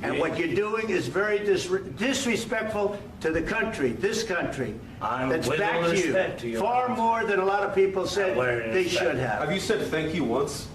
And what you're doing is very disrespectful to the country, this country, that's backed you far more than a lot of people said they should have. Have you said thank you once?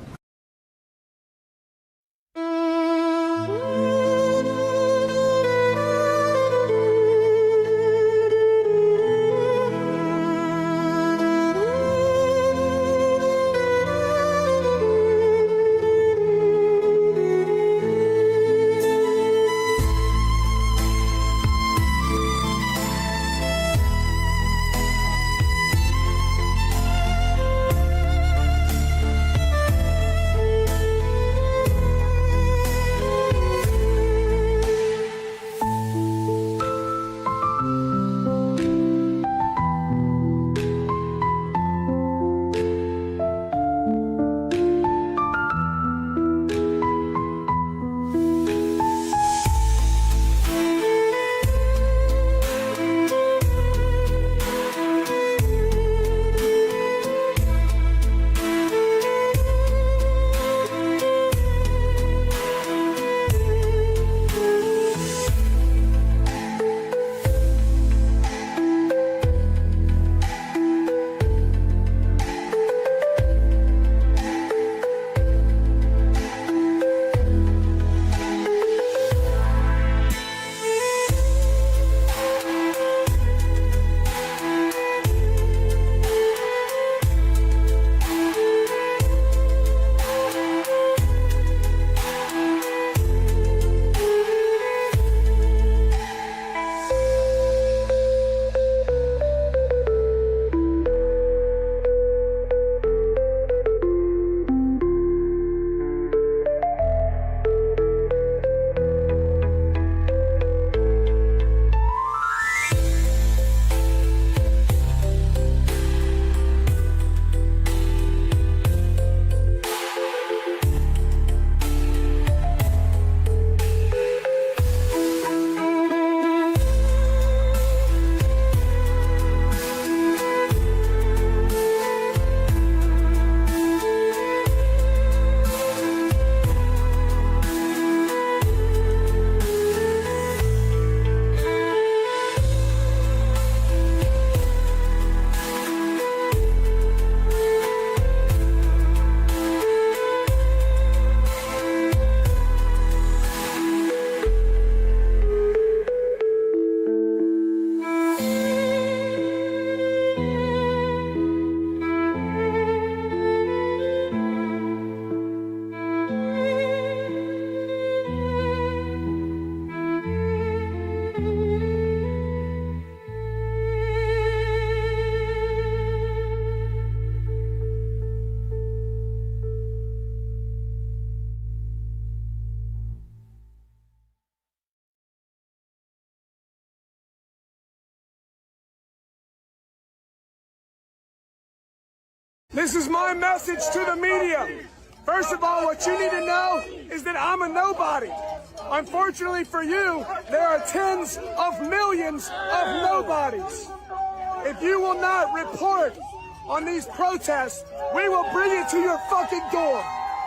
This is my message to the media. First of all, what you need to know is that I'm a nobody. Unfortunately for you, there are tens of millions of nobodies. If you will not report on these protests, we will bring it to your fucking door.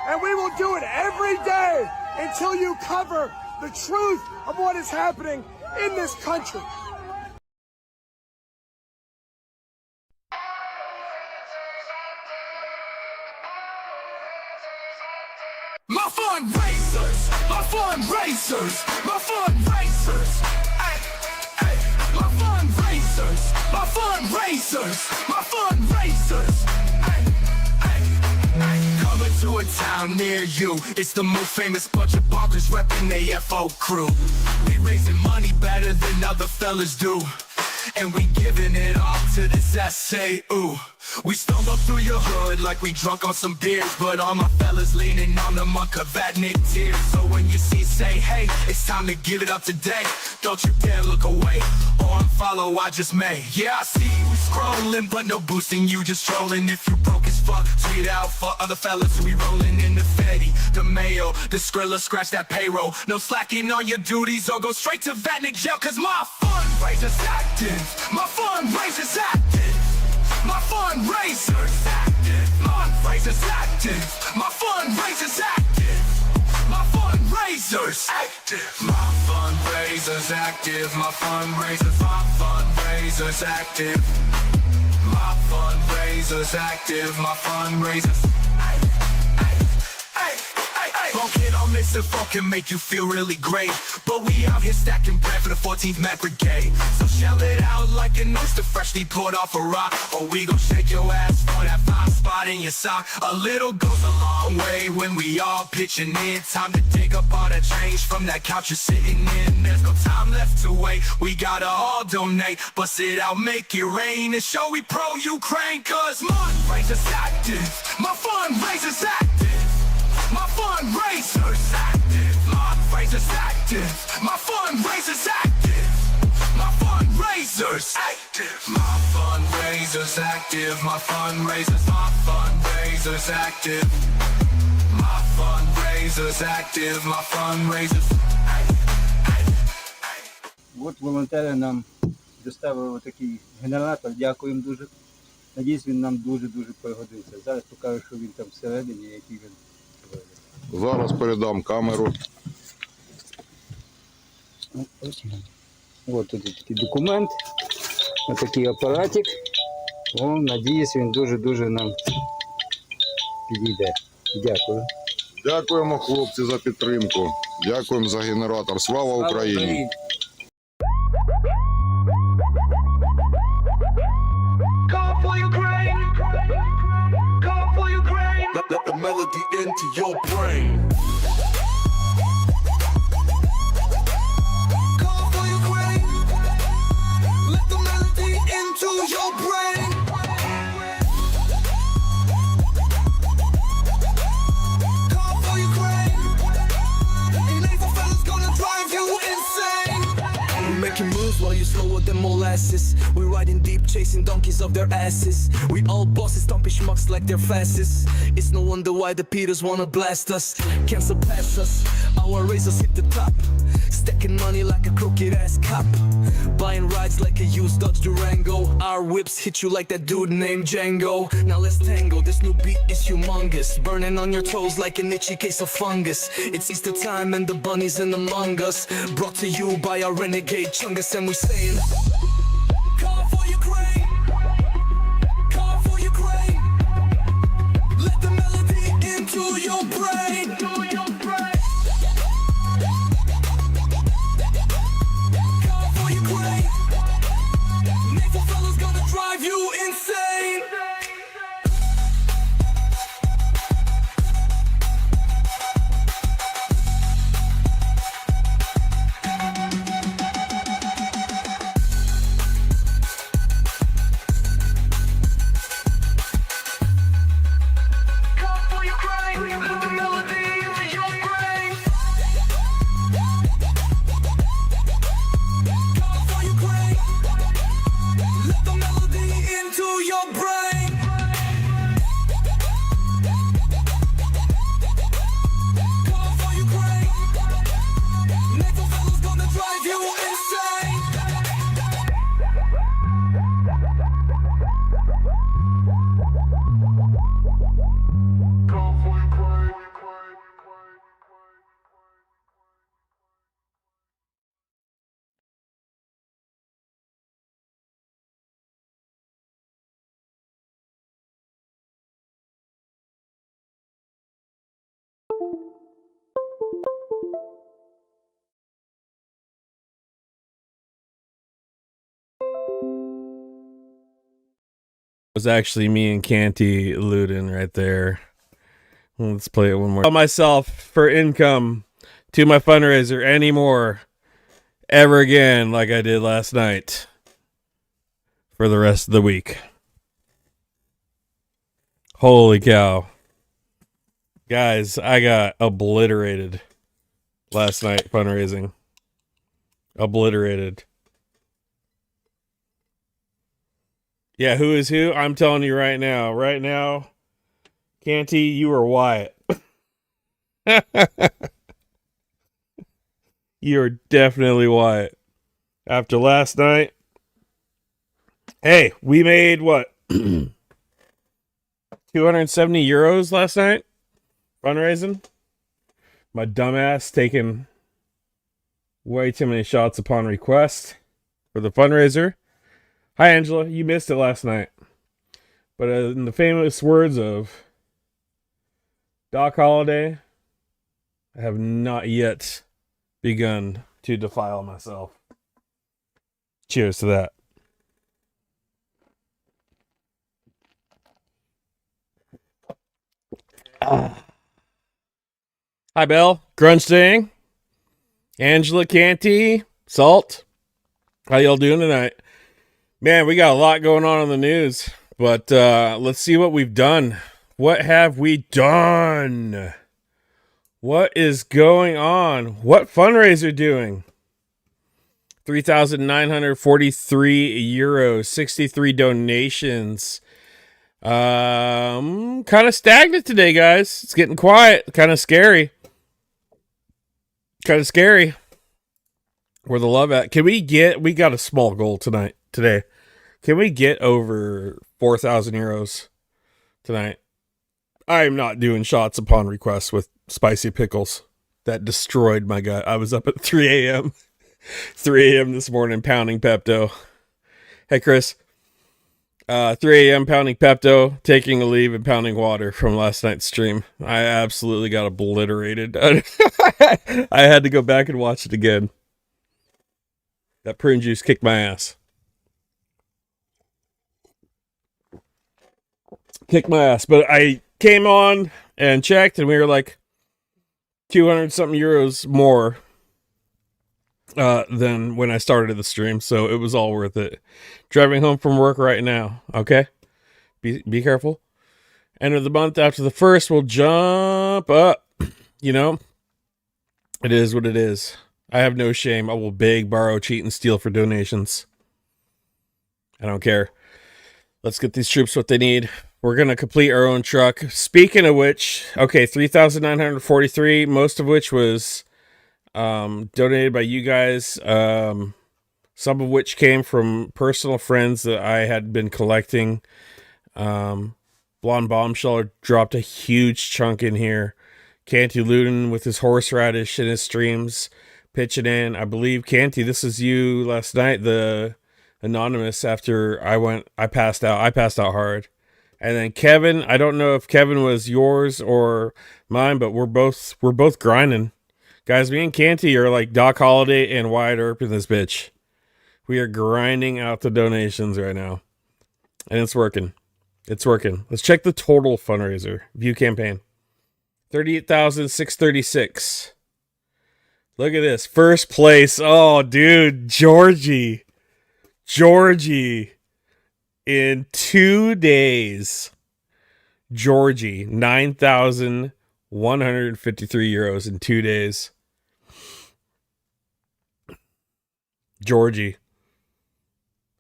And we will do it every day until you cover the truth of what is happening in this country. My fundraisers, my fundraisers, my fundraisers, ay, ay. My fundraisers, my fundraisers, my fundraisers, ay, ay, ay. Coming to a town near you, it's the most famous bunch of bonkers repping the FO crew. We raising money better than other fellas do, and we giving it all to this SAU. We stumble through your hood like we drunk on some beers, but all my fellas leaning on the monk of ethnic tears. So when you see say, hey, it's time to give it up today, don't you dare look away or unfollow, I just may. Yeah, I see you scrolling, but no boosting, you just trolling. If you broke as fuck, tweet out for other fellas who be rolling in the Fetty, the Mayo, the Skrilla, scratch that payroll. No slacking on your duties or go straight to ethnic jail, cause my fundraiser's active, my fundraiser's active. My fundraiser's active, my fundraiser's active, my fundraiser's active, my fundraiser's active. active. My fundraiser's active. My fundraiser's active. My fundraiser's active. My fundraiser's. Funk hit on this and funk can make you feel really great. But we out here stacking bread for the 14th Met Brigade. So shell it out like an oyster freshly poured off a rock. Or we gon' shake your ass for that 5 spot in your sock. A little goes a long way when we all pitching in. Time to dig up all that change from that couch you're sitting in. There's no time left to wait, we gotta all donate. Bust it out, make it rain, and show we pro-Ukraine. Cause my fundraiser's active. My fundraiser's active. My fundraiser's active. My fundraiser's active. My fundraiser's active. My fundraiser's active. My fundraiser's active. My fundraiser's active. My fundraiser's active. My fundraiser's active. От волонтери нам доставили такий генератор, дякуємо дуже. Надіюсь, він нам дуже-дуже пригодиться. Зараз покажу, що він там всередині, який він. Зараз передам камеру. Ось тут такий документ, ось такий апаратик. О, надіюсь, він дуже-дуже нам підійде. Дякую. Дякуємо, хлопці, за підтримку. Дякуємо за генератор. Слава Україні! Let the melody into your brain. Call for Ukraine. Let the melody into your brain. Call for Ukraine. Ain't evil fellas gonna drive you insane. We're making moves while you're slower than molasses. We're riding deep, chasing donkeys off their asses. We all bosses, stomping schmucks like they're fastest. It's no wonder why the Peters wanna blast us. Can't surpass us, our razors hit the top. Stacking money like a crooked ass cop. Buying rides like a used Dodge Durango. Our whips hit you like that dude named Django. Now let's tango, this new beat is humongous. Burning on your toes like an itchy case of fungus. It's Easter time and the bunnies in among us. Brought to you by our renegade Chungus, and we saying call for Ukraine. Call for Ukraine. Let the melody into your brain. Call for Ukraine. Naval fellas gonna drive you insane. Was actually me and Canty Luden right there. Let's play it one more. Tell myself for income to my fundraiser anymore ever again like I did last night for the rest of the week. Holy cow. Guys, I got obliterated last night fundraising. Obliterated. Yeah, who is who? I'm telling you right now. Right now, Canty, you are Wyatt. You're definitely Wyatt. After last night, hey, we made what? 270 euros last night fundraising. My dumbass taking Way too many shots upon request for the fundraiser. Hi, Angela. You missed it last night. But in the famous words of Doc Holliday, I have not yet begun to defile myself. Cheers to that. Hi, Belle. Grunge Dang. Angela Canty. Salt. How y'all doing tonight? Man, we got a lot going on in the news. But let's see what we've done. What have we done? What is going on? What fundraiser doing? 3,943 euros, 63 donations. Kind of stagnant today, guys. It's getting quiet. Kind of scary. Kind of scary. Where the love at? We got a small goal today. Can we get over 4,000 euros tonight? I'm not doing shots upon request with spicy pickles. That destroyed my gut. I was up at 3 a.m. 3 a.m. this morning pounding Pepto. Hey, Chris. 3 a.m. pounding Pepto, taking a leave, and pounding water from last night's stream. I absolutely got obliterated. I had to go back and watch it again. That prune juice kicked my ass. Kicked my ass. But I came on and checked, and we were like 200 something euros more than when I started the stream, so it was all worth it. Driving home from work right now, okay? Be careful. End of the month after the first, we'll jump up. You know, it is what it is. I have no shame. I will beg, borrow, cheat, and steal for donations. I don't care. Let's get these troops what they need. We're going to complete our own truck. Speaking of which, okay, 3,943, most of which was donated by you guys. Some of which came from personal friends that I had been collecting. Blonde Bombshell dropped a huge chunk in here. Canty Luden with his horseradish in his streams, pitching in. I believe, Canty, this is you last night, the anonymous, after I passed out. I passed out hard. And then Kevin, I don't know if Kevin was yours or mine, but we're both grinding. Guys, me and Canty are like Doc Holliday and Wyatt Earp in this bitch. We are grinding out the donations right now. And it's working. It's working. Let's check the total fundraiser. View campaign. 38,636. Look at this. First place. Oh, dude. Georgie. In 2 days. Georgie. 9,153 euros in 2 days. Georgie.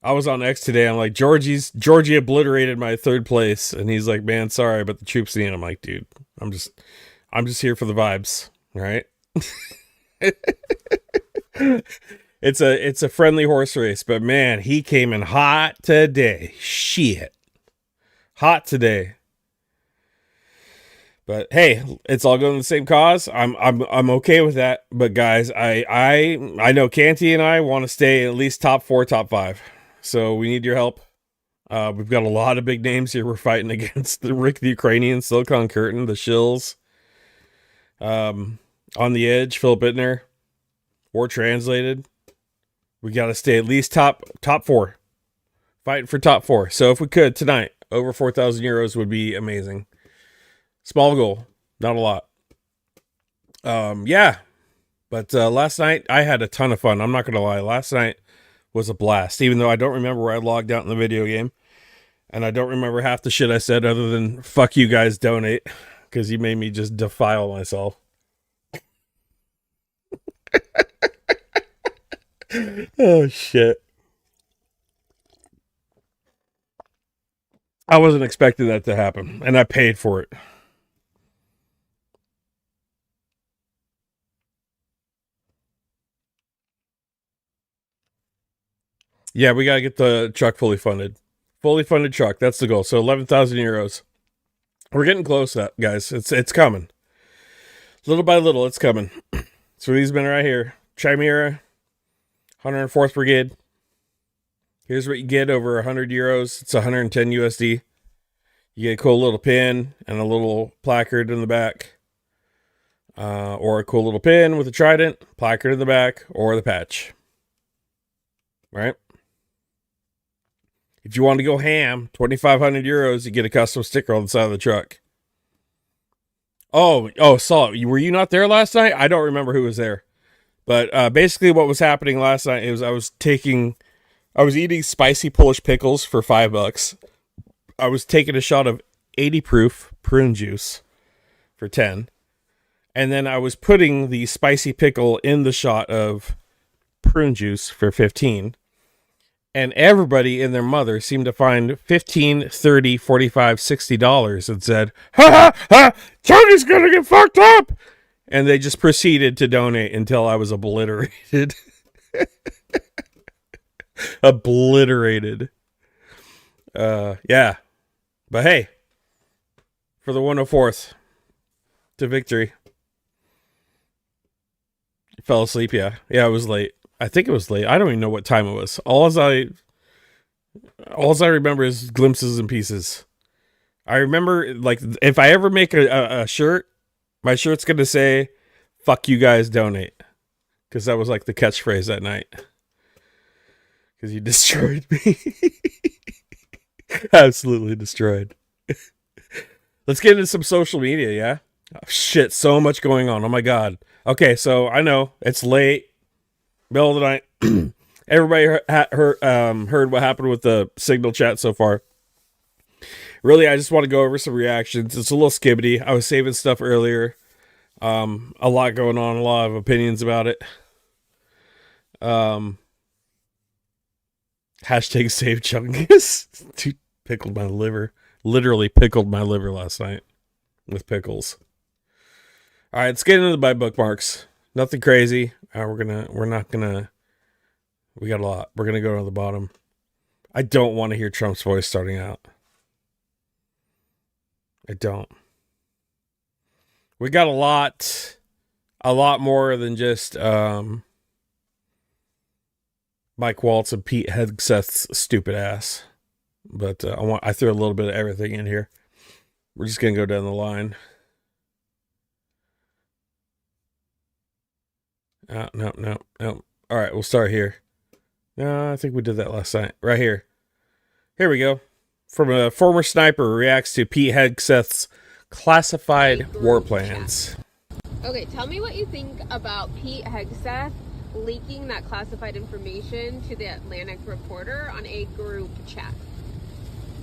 I was on X today. I'm like, Georgie obliterated my third place. And he's like, man, sorry, but the troops need. I'm like, dude, I'm just here for the vibes. Right? It's a friendly horse race, but man, he came in hot today. Shit. Hot today. But hey, it's all going to the same cause. I'm okay with that. But guys, I know Canty and I want to stay at least top 4, top 5. So we need your help. We've got a lot of big names here. We're fighting against the Rick the Ukrainian, Silicon Curtain, the Shills. On the Edge, Philip Bittner. War Translated. We got to stay at least top 4. Fighting for top 4. So if we could tonight, over 4,000 euros would be amazing. Small goal, not a lot. Yeah. But last night I had a ton of fun. I'm not gonna lie. Last night was a blast, even though I don't remember where I logged out in the video game, and I don't remember half the shit I said other than "fuck you guys, donate," because you made me just defile myself. Oh shit. I wasn't expecting that to happen, and I paid for it. Yeah, we gotta get the truck fully funded. Fully funded truck. That's the goal. So 11,000 euros. We're getting close to that, guys. It's coming. Little by little, it's coming. So these men right here. Chimera, 104th Brigade. Here's what you get over 100 euros. It's 110 USD. You get a cool little pin and a little placard in the back. Or a cool little pin with a trident, placard in the back, or the patch. Right? If you want to go ham, 2,500 euros, you get a custom sticker on the side of the truck. Oh, Saul, were you not there last night? I don't remember who was there. But basically what was happening last night is I was eating spicy Polish pickles for $5. I was taking a shot of 80 proof prune juice for 10. And then I was putting the spicy pickle in the shot of prune juice for 15. And everybody and their mother seemed to find $15, $30, $45, $60 and said, ha ha ha, Tony's gonna get fucked up. And they just proceeded to donate until I was obliterated. Obliterated. Yeah. But hey, for the 104th to victory. Fell asleep, yeah. Yeah, it was late. I think it was late. I don't even know what time it was. All I remember is glimpses and pieces. I remember, like, if I ever make a shirt, my shirt's going to say, fuck you guys, donate. Because that was like the catchphrase that night. Because you destroyed me. Absolutely destroyed. Let's get into some social media, yeah? Oh, shit, so much going on. Oh my God. Okay, so I know it's late, middle of the night. Everybody heard what happened with the Signal chat so far. Really, I just want to go over some reactions. It's a little skibbity. I was saving stuff earlier. A lot going on, a lot of opinions about it. Hashtag save Chungus. Dude, pickled my liver. Literally pickled my liver last night with pickles. All right, let's get into my bookmarks. Nothing crazy. We got a lot. We're gonna go to the bottom. I don't want to hear Trump's voice starting out. I don't. We got a lot more than just Mike Waltz and Pete Hegseth's stupid ass. But I threw a little bit of everything in here. We're just gonna go down the line. No. All right, we'll start here. No, I think we did that last night. Right here. Here we go. From a former sniper reacts to Pete Hegseth's classified war plans. Okay, tell me what you think about Pete Hegseth leaking that classified information to the Atlantic Reporter on a group chat.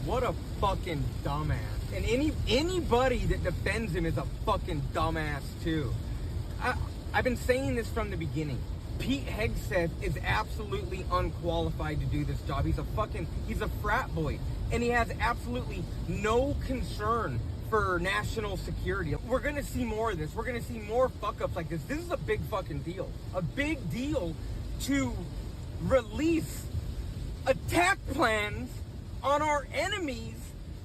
What a fucking dumbass. And anybody that defends him is a fucking dumbass too. I've been saying this from the beginning. Pete Hegseth is absolutely unqualified to do this job. He's a frat boy. And he has absolutely no concern for national security. We're gonna see more of this. We're gonna see more fuck-ups like this. This is a big fucking deal. A big deal to release attack plans on our enemies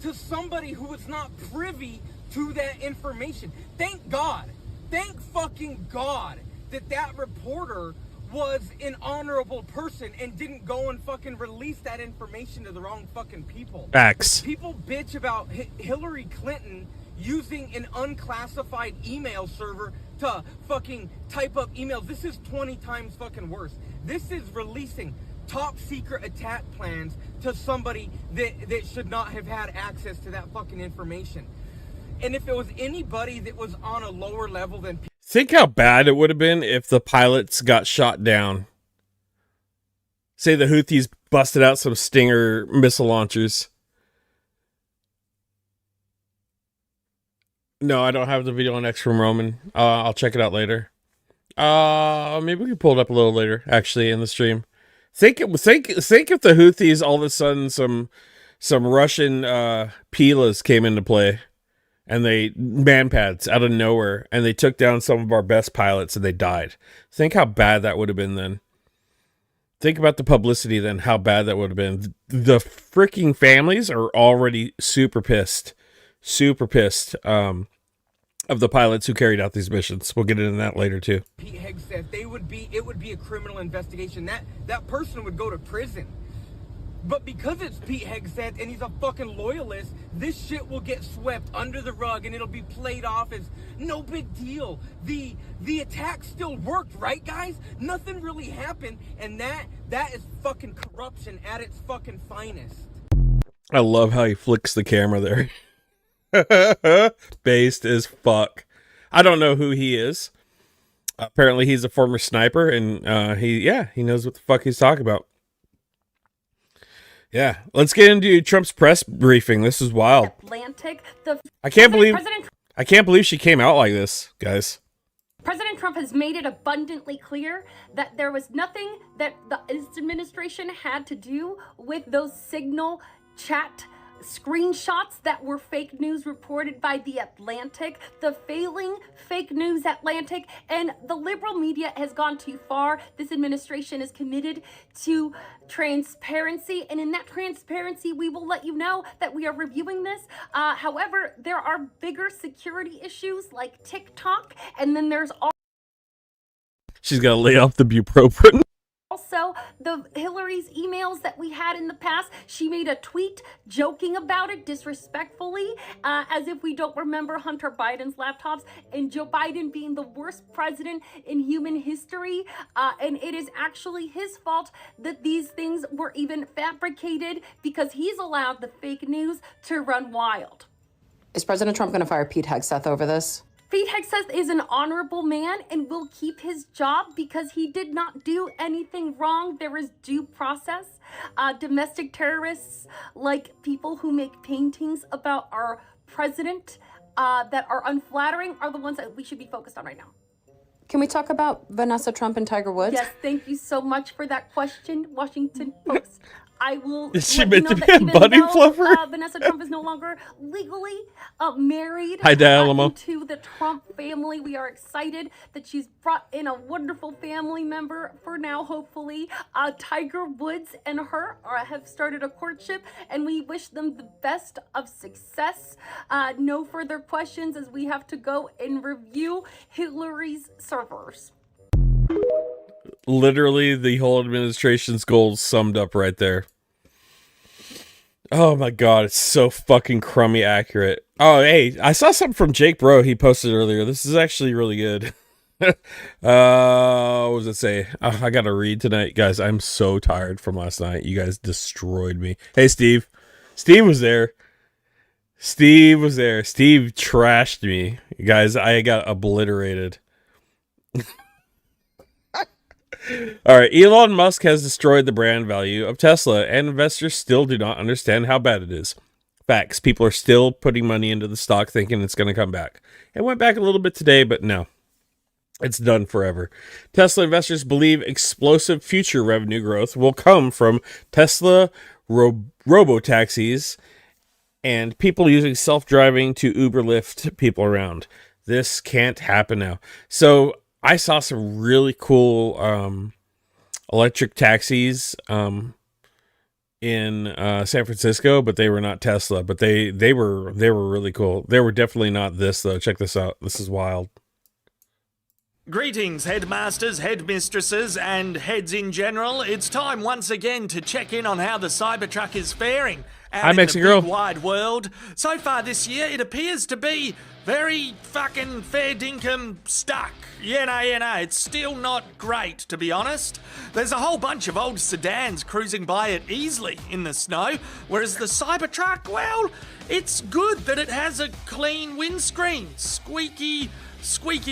to somebody who is not privy to that information. Thank God. Thank fucking God that reporter was an honorable person and didn't go and fucking release that information to the wrong fucking people. Facts. People bitch about Hillary Clinton using an unclassified email server to fucking type up emails. This is 20 times fucking worse. This is releasing top secret attack plans to somebody that should not have had access to that fucking information. And if it was anybody that was on a lower level than... Think how bad it would have been if the pilots got shot down. Say the Houthis busted out some Stinger missile launchers. No, I don't have the video on X from Roman. I'll check it out later. Maybe we can pull it up a little later, actually, in the stream. Think if the Houthis all of a sudden some Russian Pilas came into play. And they manpads out of nowhere, and they took down some of our best pilots, and they died. Think how bad that would have been then. Think about the publicity then, how bad that would have been. The freaking families are already super pissed of the pilots who carried out these missions. We'll get into that later too. Pete Hegseth, it would be a criminal investigation. That person would go to prison. But because it's Pete Hegseth and he's a fucking loyalist, this shit will get swept under the rug and it'll be played off as no big deal. The attack still worked, right, guys? Nothing really happened, and that is fucking corruption at its fucking finest. I love how he flicks the camera there. Based as fuck. I don't know who he is. Apparently he's a former sniper, and he knows what the fuck he's talking about. Yeah, let's get into Trump's press briefing. This is wild. Atlantic. I can't believe she came out like this, guys. President Trump has made it abundantly clear that there was nothing that his administration had to do with those Signal chat screenshots that were fake news reported by The Atlantic, the failing fake news Atlantic, and the liberal media has gone too far. This administration is committed to transparency, and in that transparency, we will let you know that we are reviewing this. However, there are bigger security issues like TikTok, and then there's She's got to lay off the bupropion. also the Hillary's emails that we had in the past. She made a tweet joking about it disrespectfully, as if we don't remember Hunter Biden's laptops and Joe Biden being the worst president in human history. And it is actually his fault that these things were even fabricated because he's allowed the fake news to run wild. Is President Trump going to fire Pete Hegseth over this? Pete Hegseth is an honorable man and will keep his job because he did not do anything wrong. There is due process. Domestic terrorists, like people who make paintings about our president that are unflattering, are the ones that we should be focused on right now. Can we talk about Vanessa Trump and Tiger Woods? Yes, thank you so much for that question, Washington Post. I will Is she let meant you to know be that a even bunny though, fluffer? Vanessa Trump is no longer legally married Hi, Dialamo. to the Trump family. We are excited that she's brought in a wonderful family member for now, hopefully. Tiger Woods and her have started a courtship, and we wish them the best of success. No further questions as we have to go and review Hillary's servers. Literally the whole administration's goals summed up right there. Oh my god, it's so fucking crummy accurate. Oh, hey, I saw something from Jake Bro he posted earlier. This is actually really good. What does it say? I gotta read tonight. Guys, I'm so tired from last night. You guys destroyed me. Hey, Steve. Steve was there. Steve trashed me. Guys, I got obliterated. All right, Elon Musk has destroyed the brand value of Tesla, and investors still do not understand how bad it is. Facts. People are still putting money into the stock thinking it's going to come back. It went back a little bit today, but no. It's done forever. Tesla investors believe explosive future revenue growth will come from Tesla robo-taxis and people using self-driving to Uber Lyft people around. This can't happen now. So I saw some really cool electric taxis in San Francisco, but they were not Tesla. But they were really cool. They were definitely not this though. Check this out. This is wild. Greetings, headmasters, headmistresses, and heads in general. It's time once again to check in on how the Cybertruck is faring out in the big wide world. So far this year, it appears to be very fucking fair dinkum stuck. Yeah, it's still not great, to be honest. There's a whole bunch of old sedans cruising by it easily in the snow, whereas the Cybertruck, well, it's good that it has a clean windscreen. Squeaky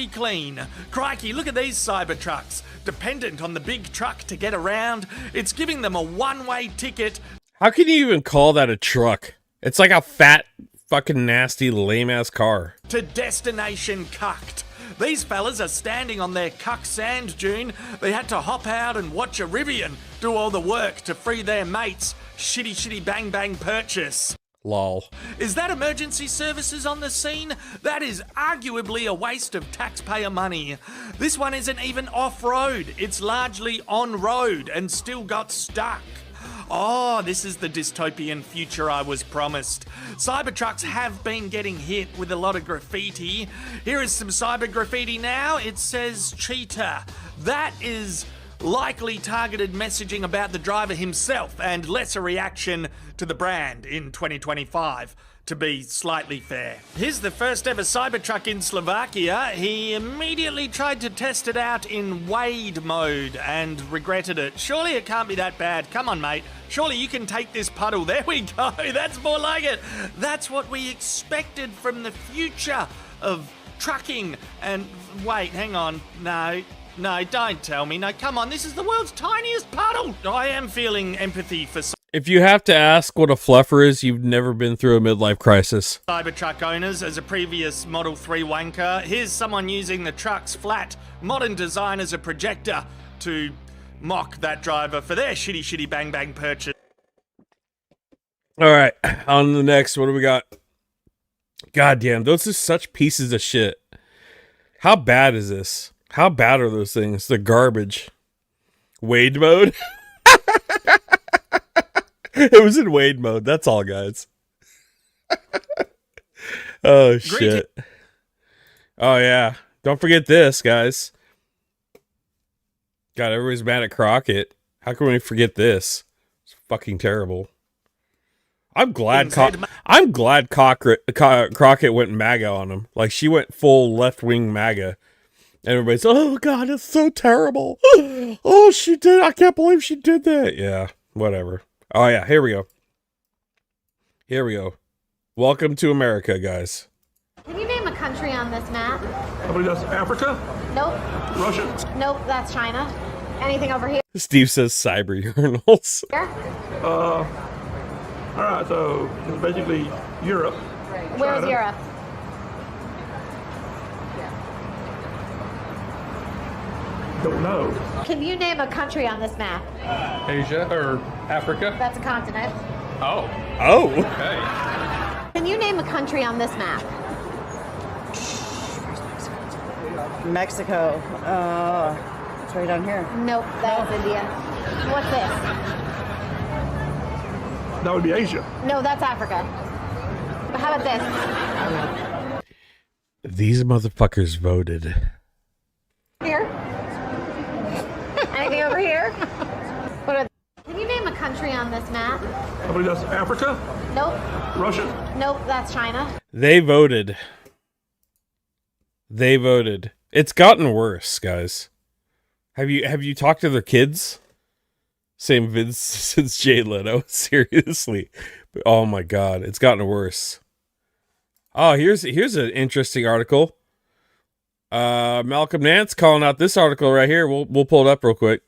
clean. Crikey, look at these Cybertrucks. Dependent on the big truck to get around. It's giving them a one-way ticket. How can you even call that a truck? It's like a fat, fucking nasty, lame-ass car. To destination cucked. These fellas are standing on their cuck sand dune. They had to hop out and watch a Rivian do all the work to free their mates' shitty bang bang purchase. Lol. Is that emergency services on the scene? That is arguably a waste of taxpayer money. This one isn't even off-road. It's largely on-road and still got stuck. Oh, this is the dystopian future I was promised. Cybertrucks have been getting hit with a lot of graffiti. Here is some cyber graffiti now. It says cheetah. That is likely targeted messaging about the driver himself and lesser reaction to the brand in 2025. To be slightly fair. Here's the first ever Cybertruck in Slovakia. He immediately tried to test it out in wade mode and regretted it. Surely it can't be that bad. Come on, mate. Surely you can take this puddle. There we go. That's more like it. That's what we expected from the future of trucking. And wait, hang on. No, don't tell me. No, come on. This is the world's tiniest puddle. I am feeling empathy for If you have to ask what a fluffer is, you've never been through a midlife crisis. Cybertruck owners. As a previous Model 3 wanker, here's someone using the truck's flat, modern design as a projector to mock that driver for their shitty bang bang purchase. All right, on the next, what do we got? God damn, those are such pieces of shit. How bad is this? How bad are those things? They're garbage. Wade mode? It was in wade mode. That's all, guys. Oh, shit. Oh, yeah. Don't forget this, guys. God, everybody's mad at Crockett. How can we forget this? It's fucking terrible. I'm glad Crockett went MAGA on him. Like, she went full left-wing MAGA. And everybody's, oh, God, it's so terrible. Oh, she did. I can't believe she did that. Yeah, whatever. Oh, yeah, here we go. Here we go. Welcome to America, guys. Can you name a country on this map? I believe that's Africa? Nope. Russia? Nope, that's China. Anything over here? Steve says cyber urinals. All right, so it's basically Europe. Where's China. Europe? Don't know. Can you name a country on this map? Asia or Africa? That's a continent. Oh. Oh. Okay. Can you name a country on this map? Mexico. It's right down here. Nope, that's India. What's this? That would be Asia. No, that's Africa. How about this? These motherfuckers voted. Here? Anything over here? Can you name a country on this map? I believe that's Africa. Nope. Russia. Nope, that's China. They voted. They voted. It's gotten worse, guys. Have you talked to their kids? Same Vince since Jay Leno. Seriously. Oh my God, it's gotten worse. Oh, here's an interesting article. Malcolm Nance calling out this article right here. We'll pull it up real quick.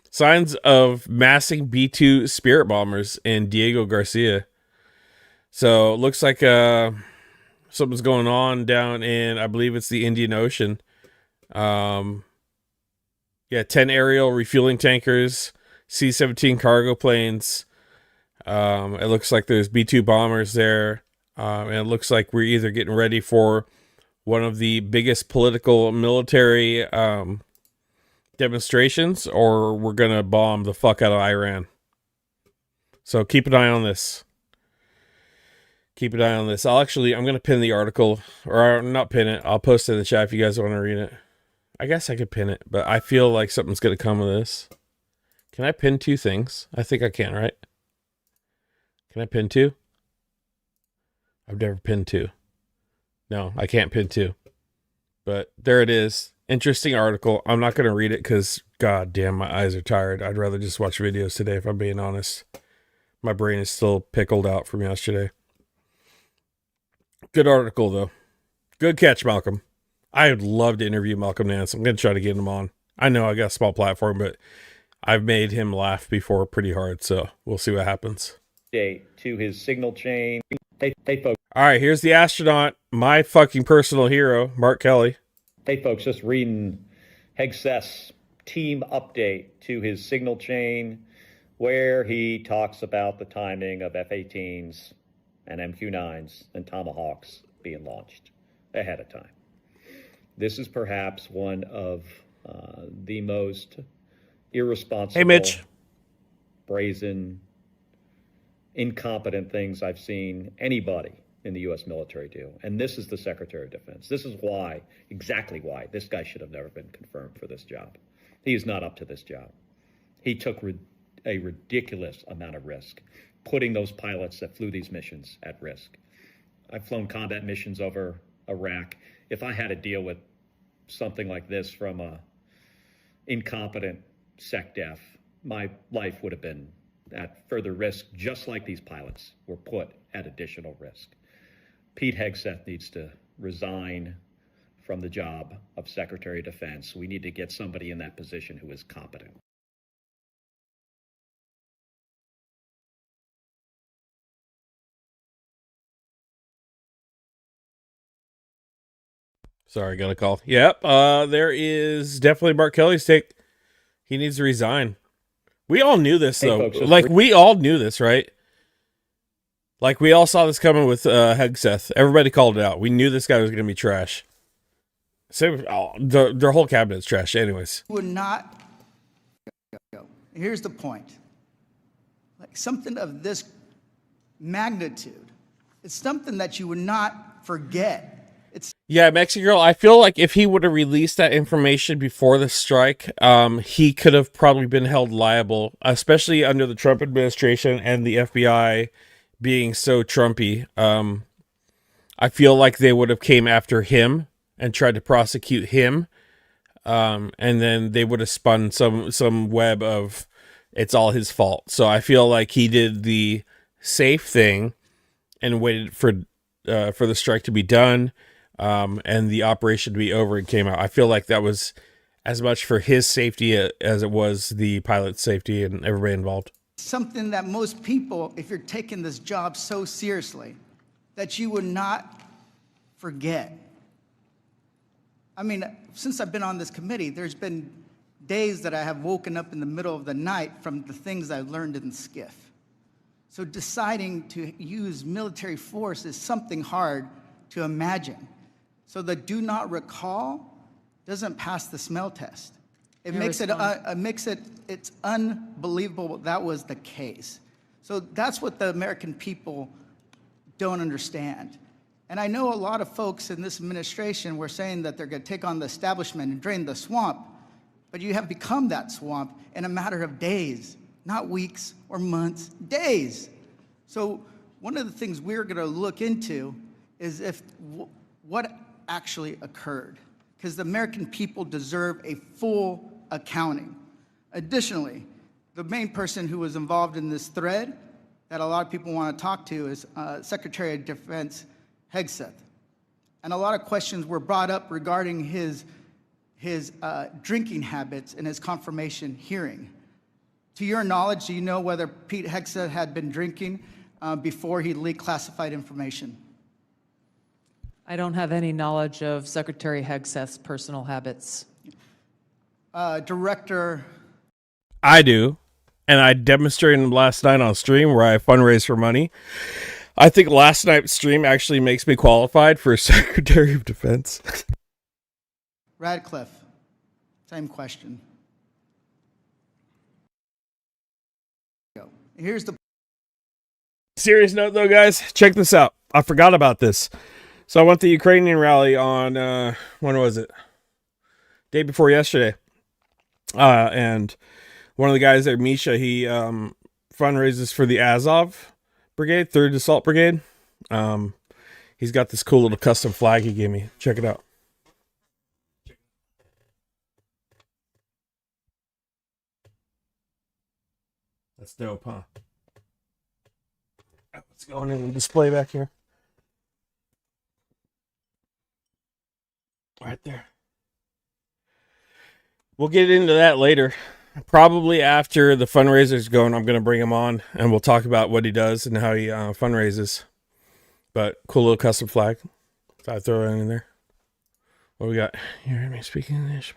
Signs of massing B-2 Spirit bombers in Diego Garcia. So it looks like something's going on down in, I believe it's the Indian Ocean. 10 aerial refueling tankers, C-17 cargo planes. It looks like there's B-2 bombers there. And it looks like we're either getting ready for one of the biggest political military demonstrations, or we're going to bomb the fuck out of Iran. So keep an eye on this. Keep an eye on this. I'm going to pin the article, or not pin it. I'll post it in the chat if you guys want to read it. I guess I could pin it, but I feel like something's going to come of this. Can I pin two things? I think I can, right? Can I pin two? I've never pinned two. No, I can't pin two. But there it is. Interesting article. I'm not going to read it because, god damn, my eyes are tired. I'd rather just watch videos today, if I'm being honest. My brain is still pickled out from yesterday. Good article, though. Good catch, Malcolm. I would love to interview Malcolm Nance. I'm going to try to get him on. I know I got a small platform, but I've made him laugh before pretty hard, so we'll see what happens. To his signal chain. Hey, folks. All right, here's the astronaut, my fucking personal hero, Mark Kelly. Hey, folks, just reading Hegseth's team update to his signal chain, where he talks about the timing of F-18s and MQ-9s and Tomahawks being launched ahead of time. This is perhaps one of the most irresponsible, hey, Mitch, brazen, incompetent things I've seen anybody in the U.S. military do. And this is the Secretary of Defense. This is why, exactly why, this guy should have never been confirmed for this job. He is not up to this job. He took a ridiculous amount of risk, putting those pilots that flew these missions at risk. I've flown combat missions over Iraq. If I had to deal with something like this from a incompetent SecDef, my life would have been at further risk, just like these pilots were put at additional risk. Pete Hegseth needs to resign from the job of Secretary of Defense. We need to get somebody in that position who is competent. Sorry, got a call. Yep, there is definitely Mark Kelly's take. He needs to resign. We all knew this, though. Folks, like, we all knew this, right? Like, we all saw this coming with Hegseth. Everybody called it out. We knew this guy was going to be trash. So, their whole cabinet's trash anyways. Would not go. Here's the point. Like, something of this magnitude, it's something that you would not forget. Yeah, Mexican Girl, I feel like if he would have released that information before the strike, he could have probably been held liable, especially under the Trump administration and the FBI being so Trumpy. I feel like they would have came after him and tried to prosecute him, and then they would have spun some web of it's all his fault. So I feel like he did the safe thing and waited for the strike to be done. And the operation to be over and came out. I feel like that was as much for his safety as it was the pilot's safety and everybody involved. Something that most people, if you're taking this job so seriously, that you would not forget. I mean, since I've been on this committee, there's been days that I have woken up in the middle of the night from the things I learned in SCIF. So deciding to use military force is something hard to imagine. So the do not recall doesn't pass the smell test. It makes it's unbelievable that was the case. So that's what the American people don't understand. And I know a lot of folks in this administration were saying that they're going to take on the establishment and drain the swamp, but you have become that swamp in a matter of days, not weeks or months, days. So one of the things we're going to look into is what actually occurred, because the American people deserve a full accounting. Additionally, the main person who was involved in this thread that a lot of people want to talk to is Secretary of Defense Hegseth. And a lot of questions were brought up regarding his drinking habits in his confirmation hearing. To your knowledge, do you know whether Pete Hegseth had been drinking before he leaked classified information? I don't have any knowledge of Secretary Hegseth's personal habits. Director. I do, and I demonstrated them last night on stream where I fundraised for money. I think last night's stream actually makes me qualified for Secretary of Defense. Radcliffe, same question. Here's the serious note, though, guys. Check this out. I forgot about this. So I went to the Ukrainian rally on, when was it? Day before yesterday. And one of the guys there, Misha, he fundraises for the Azov Brigade, 3rd Assault Brigade. He's got this cool little custom flag he gave me. Check it out. That's dope, huh? Let's go in and display back here. Right there. We'll get into that later. Probably after the fundraiser's going, I'm going to bring him on and we'll talk about what he does and how he fundraises. But cool little custom flag. So I throw it in there. What do we got? You hear me speaking English?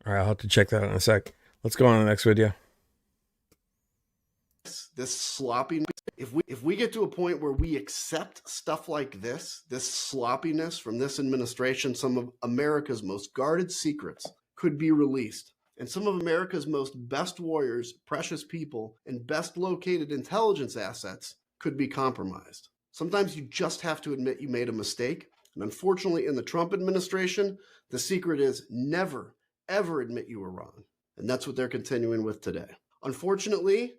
All right, I'll have to check that out in a sec. Let's go on to the next video. This sloppiness, if we get to a point where we accept stuff like this sloppiness from this administration, some of America's most guarded secrets could be released. and some of America's most best warriors, precious people, and best located intelligence assets could be compromised. Sometimes you just have to admit you made a mistake, and unfortunately in the Trump administration, the secret is never, ever admit you were wrong. And that's what they're continuing with today. Unfortunately,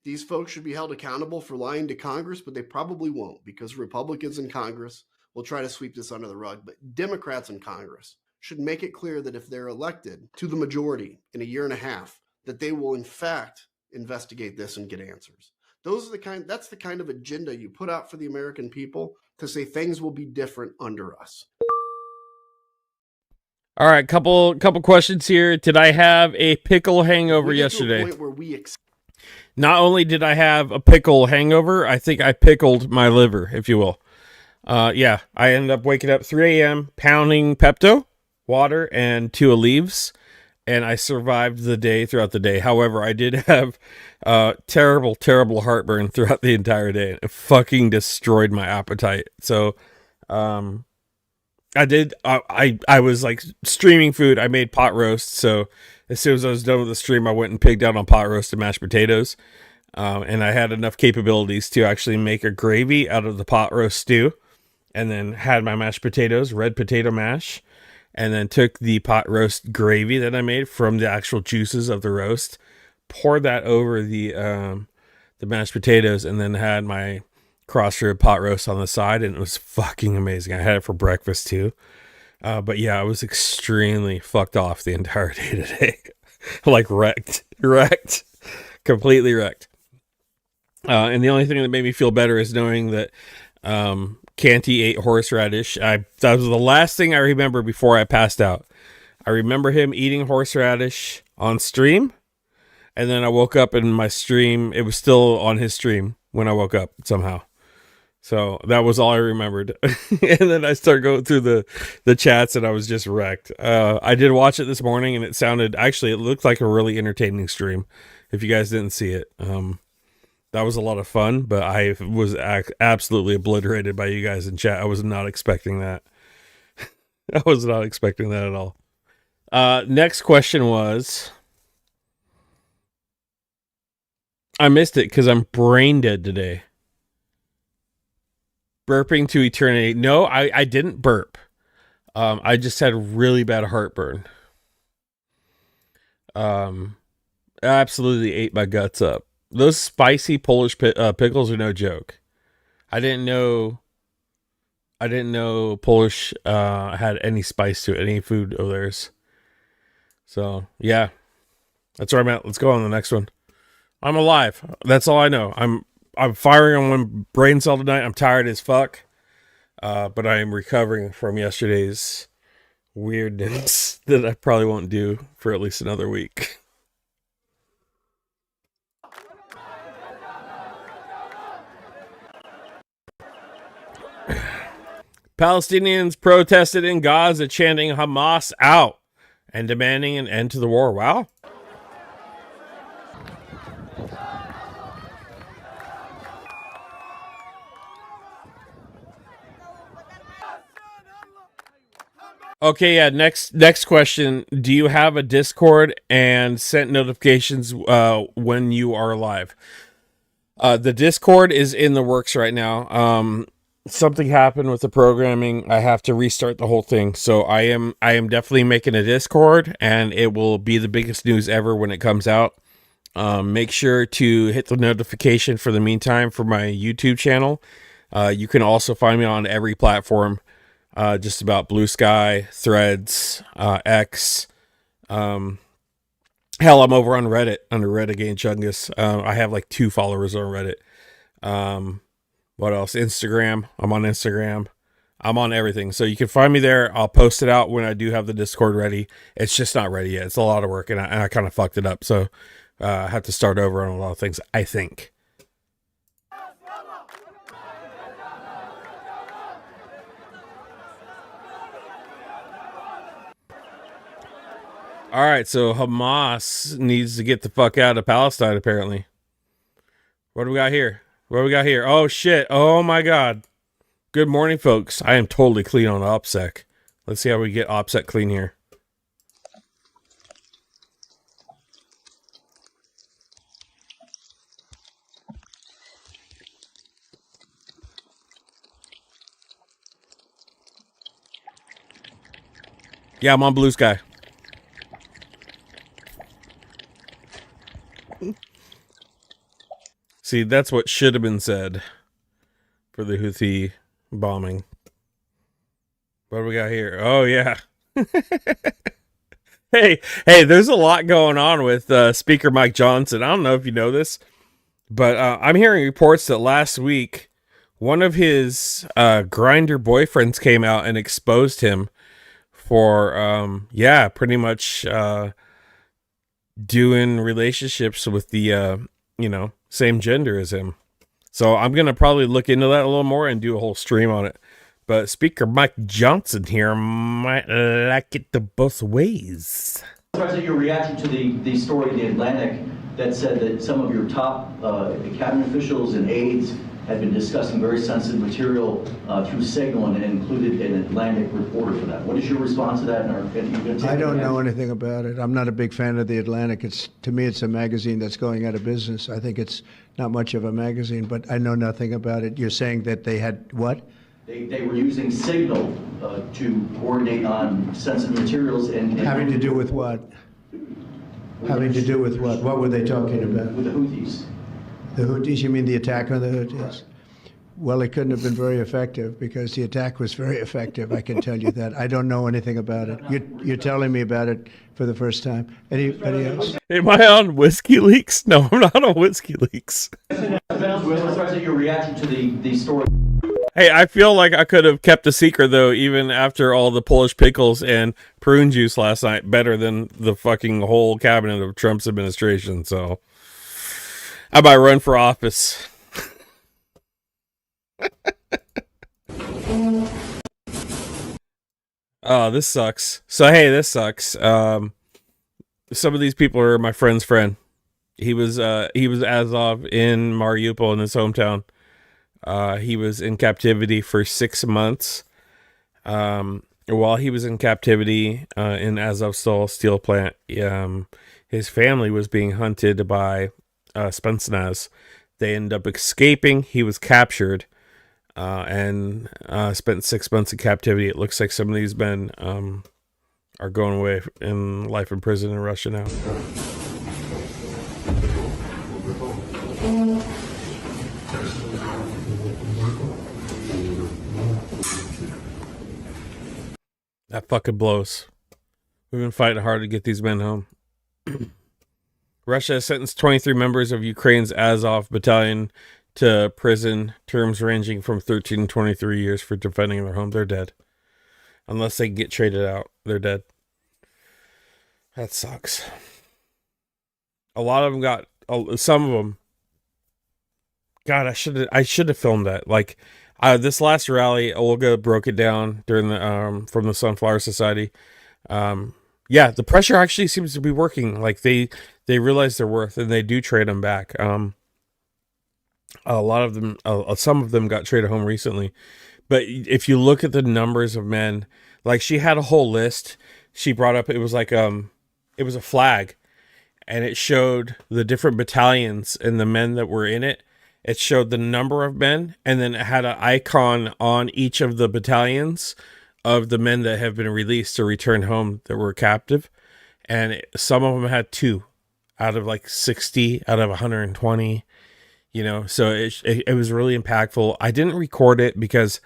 these folks should be held accountable for lying to Congress, but they probably won't, because Republicans in Congress will try to sweep this under the rug. But Democrats in Congress should make it clear that if they're elected to the majority in a year and a half, that they will in fact investigate this and get answers. That's the kind of agenda you put out for the American people, to say things will be different under us. All right, couple questions here. Did I have a pickle hangover yesterday? Not only did I have a pickle hangover, I think I pickled my liver, if you will. Yeah, I ended up waking up 3 a.m., pounding Pepto, water, and 2 leaves, and I survived the day throughout the day. However, I did have terrible, terrible heartburn throughout the entire day. It fucking destroyed my appetite. So, I was like streaming food. I made pot roast. So as soon as I was done with the stream, I went and pigged out on pot roast and mashed potatoes. And I had enough capabilities to actually make a gravy out of the pot roast stew, and then had my mashed potatoes, red potato mash, and then took the pot roast gravy that I made from the actual juices of the roast, poured that over the mashed potatoes, and then had my cross rib pot roast on the side, and it was fucking amazing. I had it for breakfast too. But yeah, I was extremely fucked off the entire day today. Like wrecked, completely wrecked. And the only thing that made me feel better is knowing that Canty ate horseradish. That was the last thing I remember before I passed out. I remember him eating horseradish on stream, and then I woke up in my stream. It was still on his stream when I woke up somehow. So that was all I remembered. And then I started going through the chats, and I was just wrecked. I did watch it this morning, and it looked like a really entertaining stream. If you guys didn't see it, that was a lot of fun, but I was absolutely obliterated by you guys in chat. I was not expecting that. I was not expecting that at all. Next question was, I missed it because I'm brain dead today. Burping to eternity. No, I didn't burp. I just had really bad heartburn. Absolutely ate my guts up. Those spicy Polish pickles are no joke. I didn't know Polish had any spice to it, any food of theirs. So yeah, that's where I'm at. Let's go on to the next one. I'm alive. That's all I know. I'm firing on one brain cell tonight. I'm tired as fuck. But I am recovering from yesterday's weirdness that I probably won't do for at least another week. Palestinians protested in Gaza chanting Hamas out and demanding an end to the war. Wow. Okay, yeah, next question. Do you have a Discord and sent notifications when you are live? The Discord is in the works right now. Something happened with the programming. I have to restart the whole thing. So I am definitely making a Discord, and it will be the biggest news ever when it comes out. Make sure to hit the notification for the meantime for my YouTube channel. You can also find me on every platform. Just about Blue Sky, Threads, X. Hell, I'm over on Reddit under Renegade Chungus. I have like 2 followers on Reddit. What else? Instagram. I'm on Instagram. I'm on everything. So you can find me there. I'll post it out when I do have the Discord ready. It's just not ready yet. It's a lot of work, and I kind of fucked it up. So I have to start over on a lot of things, I think. All right, so Hamas needs to get the fuck out of Palestine, apparently. What do we got here? Oh, shit. Oh, my God. Good morning, folks. I am totally clean on OPSEC. Let's see how we get OPSEC clean here. Yeah, I'm on Blue Sky. See, that's what should have been said for the Houthi bombing. What do we got here? Oh, yeah. Hey, there's a lot going on with Speaker Mike Johnson. I don't know if you know this, but I'm hearing reports that last week, one of his grinder boyfriends came out and exposed him for, pretty much doing relationships with the, same gender as him. So I'm going to probably look into that a little more and do a whole stream on it. But Speaker Mike Johnson here might like it the both ways. President, your reaction to the story in the Atlantic that said that some of your top cabinet officials and aides had been discussing very sensitive material through Signal and included an Atlantic reporter for that. What is your response to that? I don't know anything about it. I'm not a big fan of the Atlantic. To me, it's a magazine that's going out of business. I think it's not much of a magazine, but I know nothing about it. You're saying that they had what? They were using Signal to coordinate on sensitive materials and having to do with what? Having to do with what? What were they talking about? With the Houthis. The Houthis? You mean the attack on the Houthis? Right. Well, it couldn't have been very effective because the attack was very effective. I can tell you that. I don't know anything about it. You're telling me about it for the first time. Anybody else? Am I on Whiskey Leaks? No, I'm not on Whiskey Leaks. Your reaction to the story. Hey, I feel like I could have kept a secret, though, even after all the Polish pickles and prune juice last night, better than the fucking whole cabinet of Trump's administration. So I might run for office. Oh, this sucks. So, hey, this sucks. Some of these people are my friend's friend. He was Azov in Mariupol in his hometown. He was in captivity for 6 months. While he was in captivity in Azovstal steel plant, his family was being hunted by Spetsnaz. They ended up escaping. He was captured and spent 6 months in captivity. It looks like some of these men are going away in life in prison in Russia now. That fucking blows. We've been fighting hard to get these men home. Russia has sentenced 23 members of Ukraine's Azov battalion to prison, terms ranging from 13 to 23 years for defending their home. They're dead. Unless they get traded out, they're dead. That sucks. A lot of them got, some of them. God, I should have filmed that. Like, this last rally, Olga broke it down during the from the Sunflower Society. The pressure actually seems to be working. Like they realize their worth and they do trade them back. A lot of them, some of them got traded home recently. But if you look at the numbers of men, like she had a whole list. She brought up, it was like it was a flag, and it showed the different battalions and the men that were in it. It showed the number of men, and then it had an icon on each of the battalions of the men that have been released or returned home that were captive. And some of them had 2 out of like 60 out of 120, so it was really impactful. I didn't record it because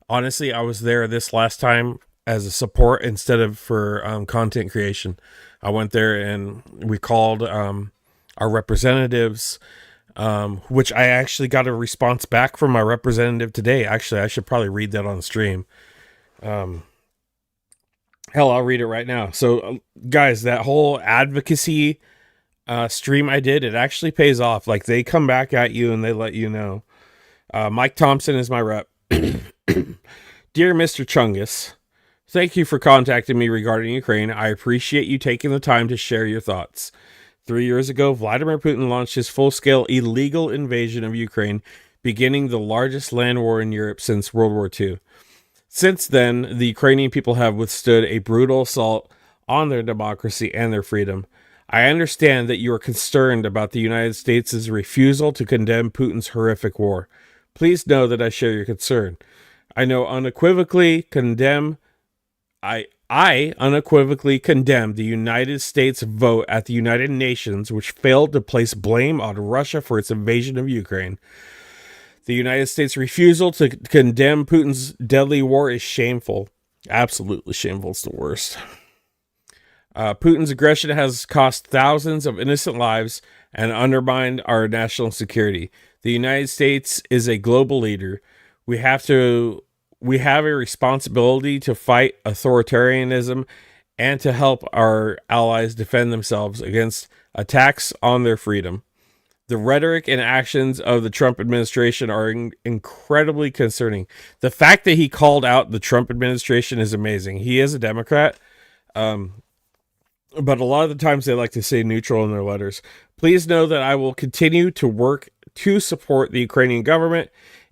honestly, I was there this last time as a support instead of for content creation. I went there and we called our representatives, which I actually got a response back from my representative today. Actually, I should probably read that on stream. Hell, I'll read it right now. So, guys, that whole advocacy stream I did, it actually pays off. Like, they come back at you and they let you know. Mike Thompson is my rep. Dear Mr. Chungus, thank you for contacting me regarding Ukraine. I appreciate you taking the time to share your thoughts. 3 years ago, Vladimir Putin launched his full-scale illegal invasion of Ukraine, beginning the largest land war in Europe since World War II. Since then, the Ukrainian people have withstood a brutal assault on their democracy and their freedom. I understand that you are concerned about the United States' refusal to condemn Putin's horrific war. Please know that I share your concern. I know unequivocally condemn I unequivocally condemn the United States vote at the United Nations, which failed to place blame on Russia for its invasion of Ukraine. The United States' refusal to condemn Putin's deadly war is shameful. Absolutely shameful. It's the worst. Putin's aggression has cost thousands of innocent lives and undermined our national security. The United States is a global leader. We have a responsibility to fight authoritarianism and to help our allies defend themselves against attacks on their freedom. The rhetoric and actions of the Trump administration are incredibly concerning. The fact that he called out the Trump administration is amazing. He is a Democrat, but a lot of the times they like to say neutral in their letters. Please know that I will continue to work to support the Ukrainian government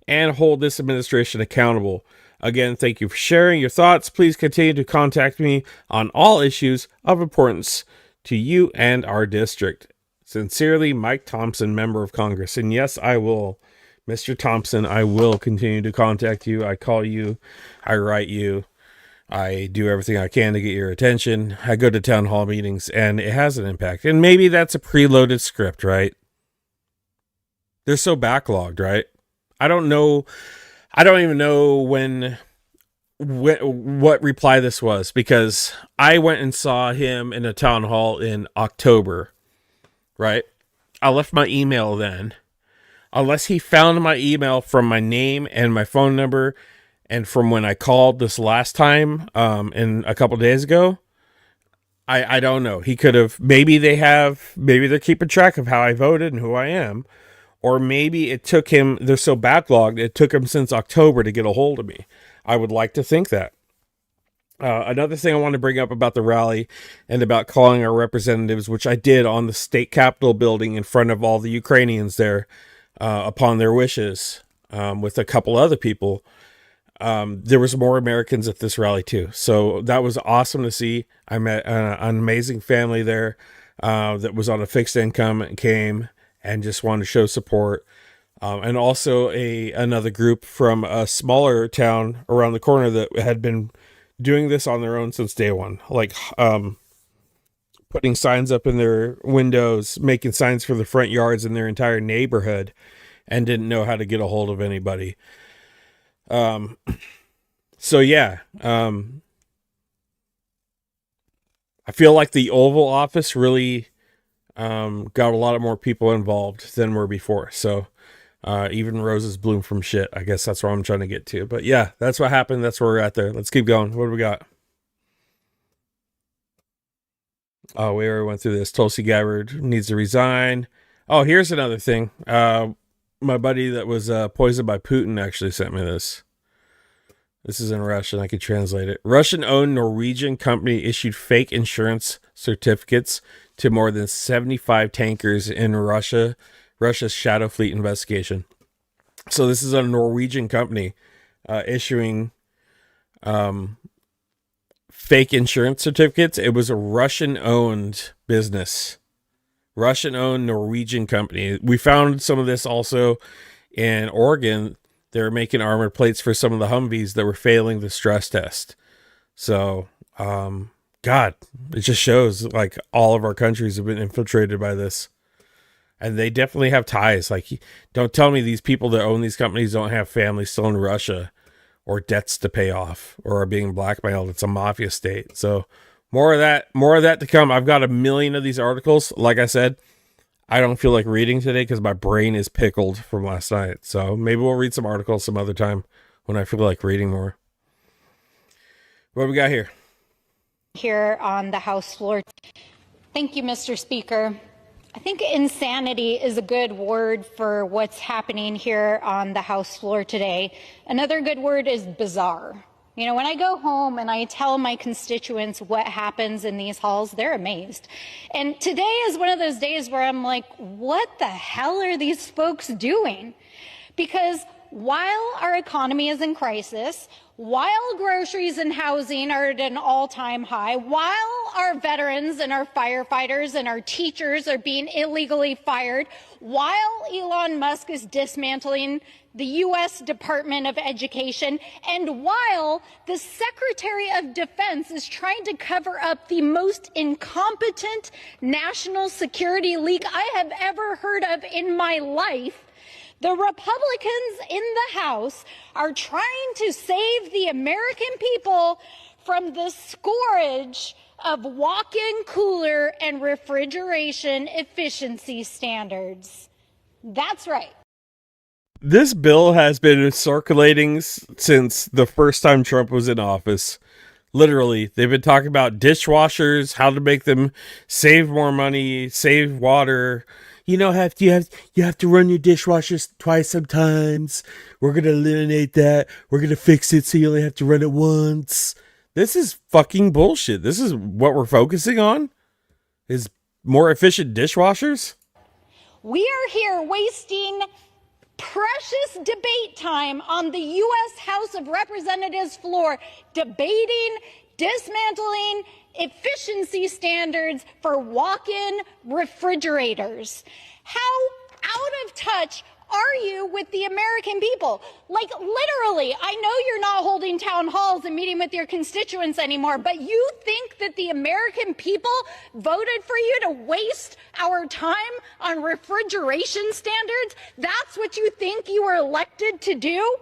and hold this administration accountable. Again, thank you for sharing your thoughts. Please continue to contact me on all issues of importance to you and our district. Sincerely, Mike Thompson, Member of Congress. And yes, I will, Mr. Thompson, I will continue to contact you. I call you, I write you, I do everything I can to get your attention. I go to town hall meetings, and it has an impact. And maybe that's a preloaded script, right? They're so backlogged, right? I don't even know what reply this was, because I went and saw him in a town hall in October, right? I left my email then. Unless he found my email from my name and my phone number and from when I called this last time in a couple days ago, I don't know. He could have, maybe they're keeping track of how I voted and who I am. Or maybe it took him, they're so backlogged, it took him since October to get a hold of me. I would like to think that. Another thing I want to bring up about the rally and about calling our representatives, which I did on the state capitol building in front of all the Ukrainians there upon their wishes with a couple other people. There was more Americans at this rally too. So that was awesome to see. I met an amazing family there that was on a fixed income and came and just wanted to show support. And also another group from a smaller town around the corner that had been doing this on their own since day one. Like putting signs up in their windows, making signs for the front yards in their entire neighborhood, and didn't know how to get a hold of anybody. So yeah, I feel like the Oval Office really got a lot of more people involved than were before. So even roses bloom from shit. I guess that's what I'm trying to get to. But yeah, that's what happened. That's where we're at there. Let's keep going. What do we got? Oh, we already went through this. Tulsi Gabbard needs to resign. Oh, here's another thing. My buddy that was poisoned by Putin actually sent me this. This is in Russian. I can translate it. Russian-owned Norwegian company issued fake insurance certificates to more than 75 tankers in Russia's Shadow Fleet investigation. So this is a Norwegian company issuing fake insurance certificates. It was a Russian-owned business. Russian-owned Norwegian company. We found some of this also in Oregon. They were making armored plates for some of the Humvees that were failing the stress test. So, God, it just shows like all of our countries have been infiltrated by this. And they definitely have ties. Like, don't tell me these people that own these companies don't have families still in Russia or debts to pay off or are being blackmailed. It's a mafia state. So more of that to come. I've got a million of these articles. Like I said, I don't feel like reading today because my brain is pickled from last night. So maybe we'll read some articles some other time when I feel like reading more. What do we got here? Here on the House floor. Thank you, Mr. Speaker. I think insanity is a good word for what's happening here on the House floor today. Another good word is bizarre. You know, when I go home and I tell my constituents what happens in these halls, they're amazed. And today is one of those days where I'm like, what the hell are these folks doing? Because while our economy is in crisis, while groceries and housing are at an all-time high, while our veterans and our firefighters and our teachers are being illegally fired, while Elon Musk is dismantling the U.S. Department of Education, and while the Secretary of Defense is trying to cover up the most incompetent national security leak I have ever heard of in my life, the Republicans in the House are trying to save the American people from the scourge of walk-in cooler and refrigeration efficiency standards. That's right. This bill has been circulating since the first time Trump was in office. Literally, they've been talking about dishwashers, how to make them save more money, save water. You know, you have to run your dishwashers twice sometimes. We're going to eliminate that. We're going to fix it so you only have to run it once. This is fucking bullshit. This is what we're focusing on? Is more efficient dishwashers? We are here wasting precious debate time on the U.S. House of Representatives floor, debating, dismantling efficiency standards for walk-in refrigerators. How out of touch are you with the American people? Like, literally, I know you're not holding town halls and meeting with your constituents anymore, but you think that the American people voted for you to waste our time on refrigeration standards? That's what you think you were elected to do?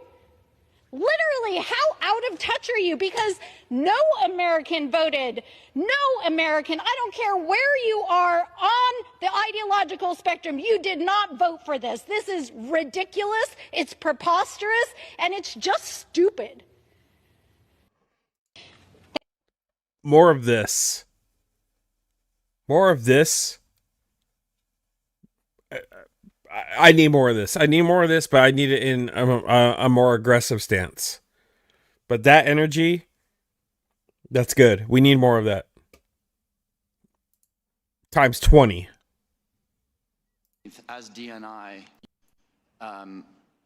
Literally, how out of touch are you? Because no American voted. No American, I don't care where you are on the ideological spectrum, you did not vote for this. This is ridiculous, it's preposterous, and it's just stupid. More of this. More of this. I need more of this. I need more of this, but I need it in a more aggressive stance. But that energy, that's good. We need more of that. Times 20. As DNI,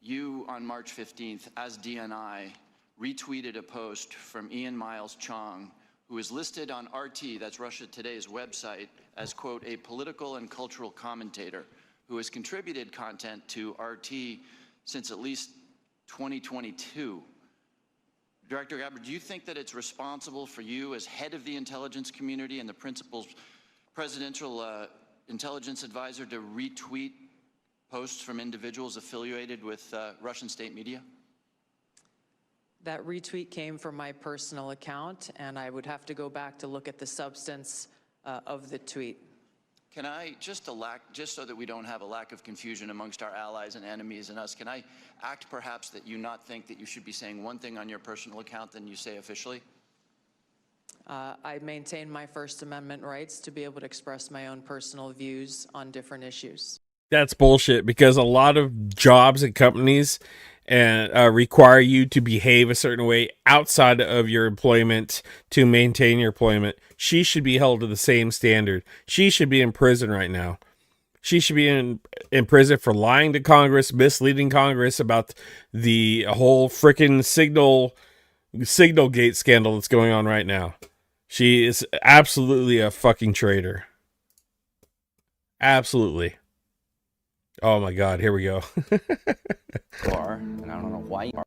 you on March 15th, as DNI, retweeted a post from Ian Miles Chong, who is listed on RT, that's Russia Today's website, as, quote, a political and cultural commentator who has contributed content to RT since at least 2022. Director Gabbard, do you think that it's responsible for you as head of the intelligence community and the principal presidential intelligence advisor to retweet posts from individuals affiliated with Russian state media? That retweet came from my personal account, and I would have to go back to look at the substance of the tweet. Can I, just so that we don't have a lack of confusion amongst our allies and enemies and us, can I act perhaps that you not think that you should be saying one thing on your personal account than you say officially? I maintain my First Amendment rights to be able to express my own personal views on different issues. That's bullshit, because a lot of jobs and companies require you to behave a certain way outside of your employment to maintain your employment. She should be held to the same standard. She should be in prison right now. She should be in prison for lying to Congress, misleading Congress about the whole freaking signal gate scandal that's going on right now. She is absolutely a fucking traitor. Absolutely. Oh my God, here we go. And I don't know why you are.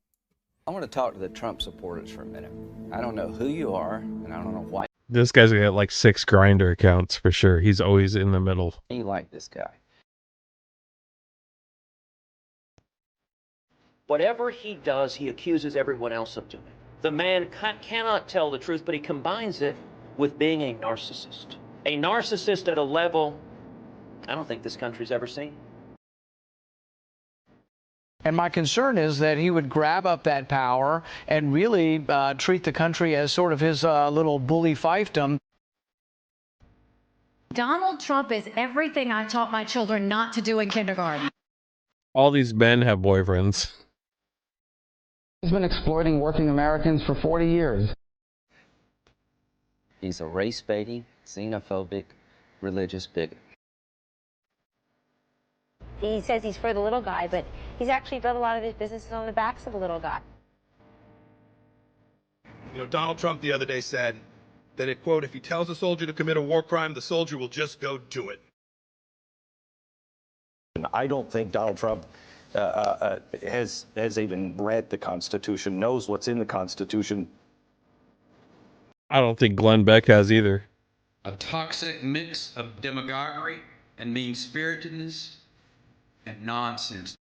I want to talk to the Trump supporters for a minute. I don't know who you are, and I don't know why. This guy's got like 6 Grindr accounts for sure. He's always in the middle. You like this guy. Whatever he does, he accuses everyone else of doing. The man cannot tell the truth, but he combines it with being a narcissist. A narcissist at a level I don't think this country's ever seen. And my concern is that he would grab up that power and really treat the country as sort of his little bully fiefdom. Donald Trump is everything I taught my children not to do in kindergarten. All these men have boyfriends. He's been exploiting working Americans for 40 years. He's a race-baiting, xenophobic, religious bigot. He says he's for the little guy, but He's actually built a lot of his businesses on the backs of the little guy. You know, Donald Trump the other day said that, it, quote, if he tells a soldier to commit a war crime, the soldier will just go do it. I don't think Donald Trump has even read the Constitution, knows what's in the Constitution. I don't think Glenn Beck has either. A toxic mix of demagoguery and mean-spiritedness and nonsense.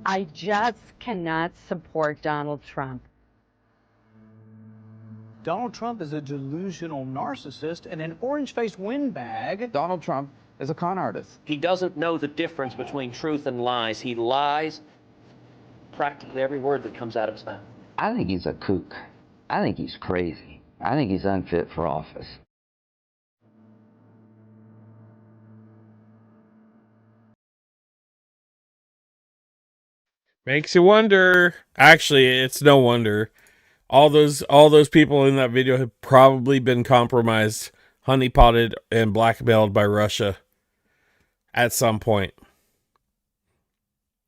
I just cannot support Donald Trump. Donald Trump is a delusional narcissist and an orange-faced windbag. Donald Trump is a con artist. He doesn't know the difference between truth and lies. He lies practically every word that comes out of his mouth. I think he's a kook. I think he's crazy. I think he's unfit for office. Makes you wonder. Actually, it's no wonder. All those people in that video have probably been compromised, honeypotted, and blackmailed by Russia at some point.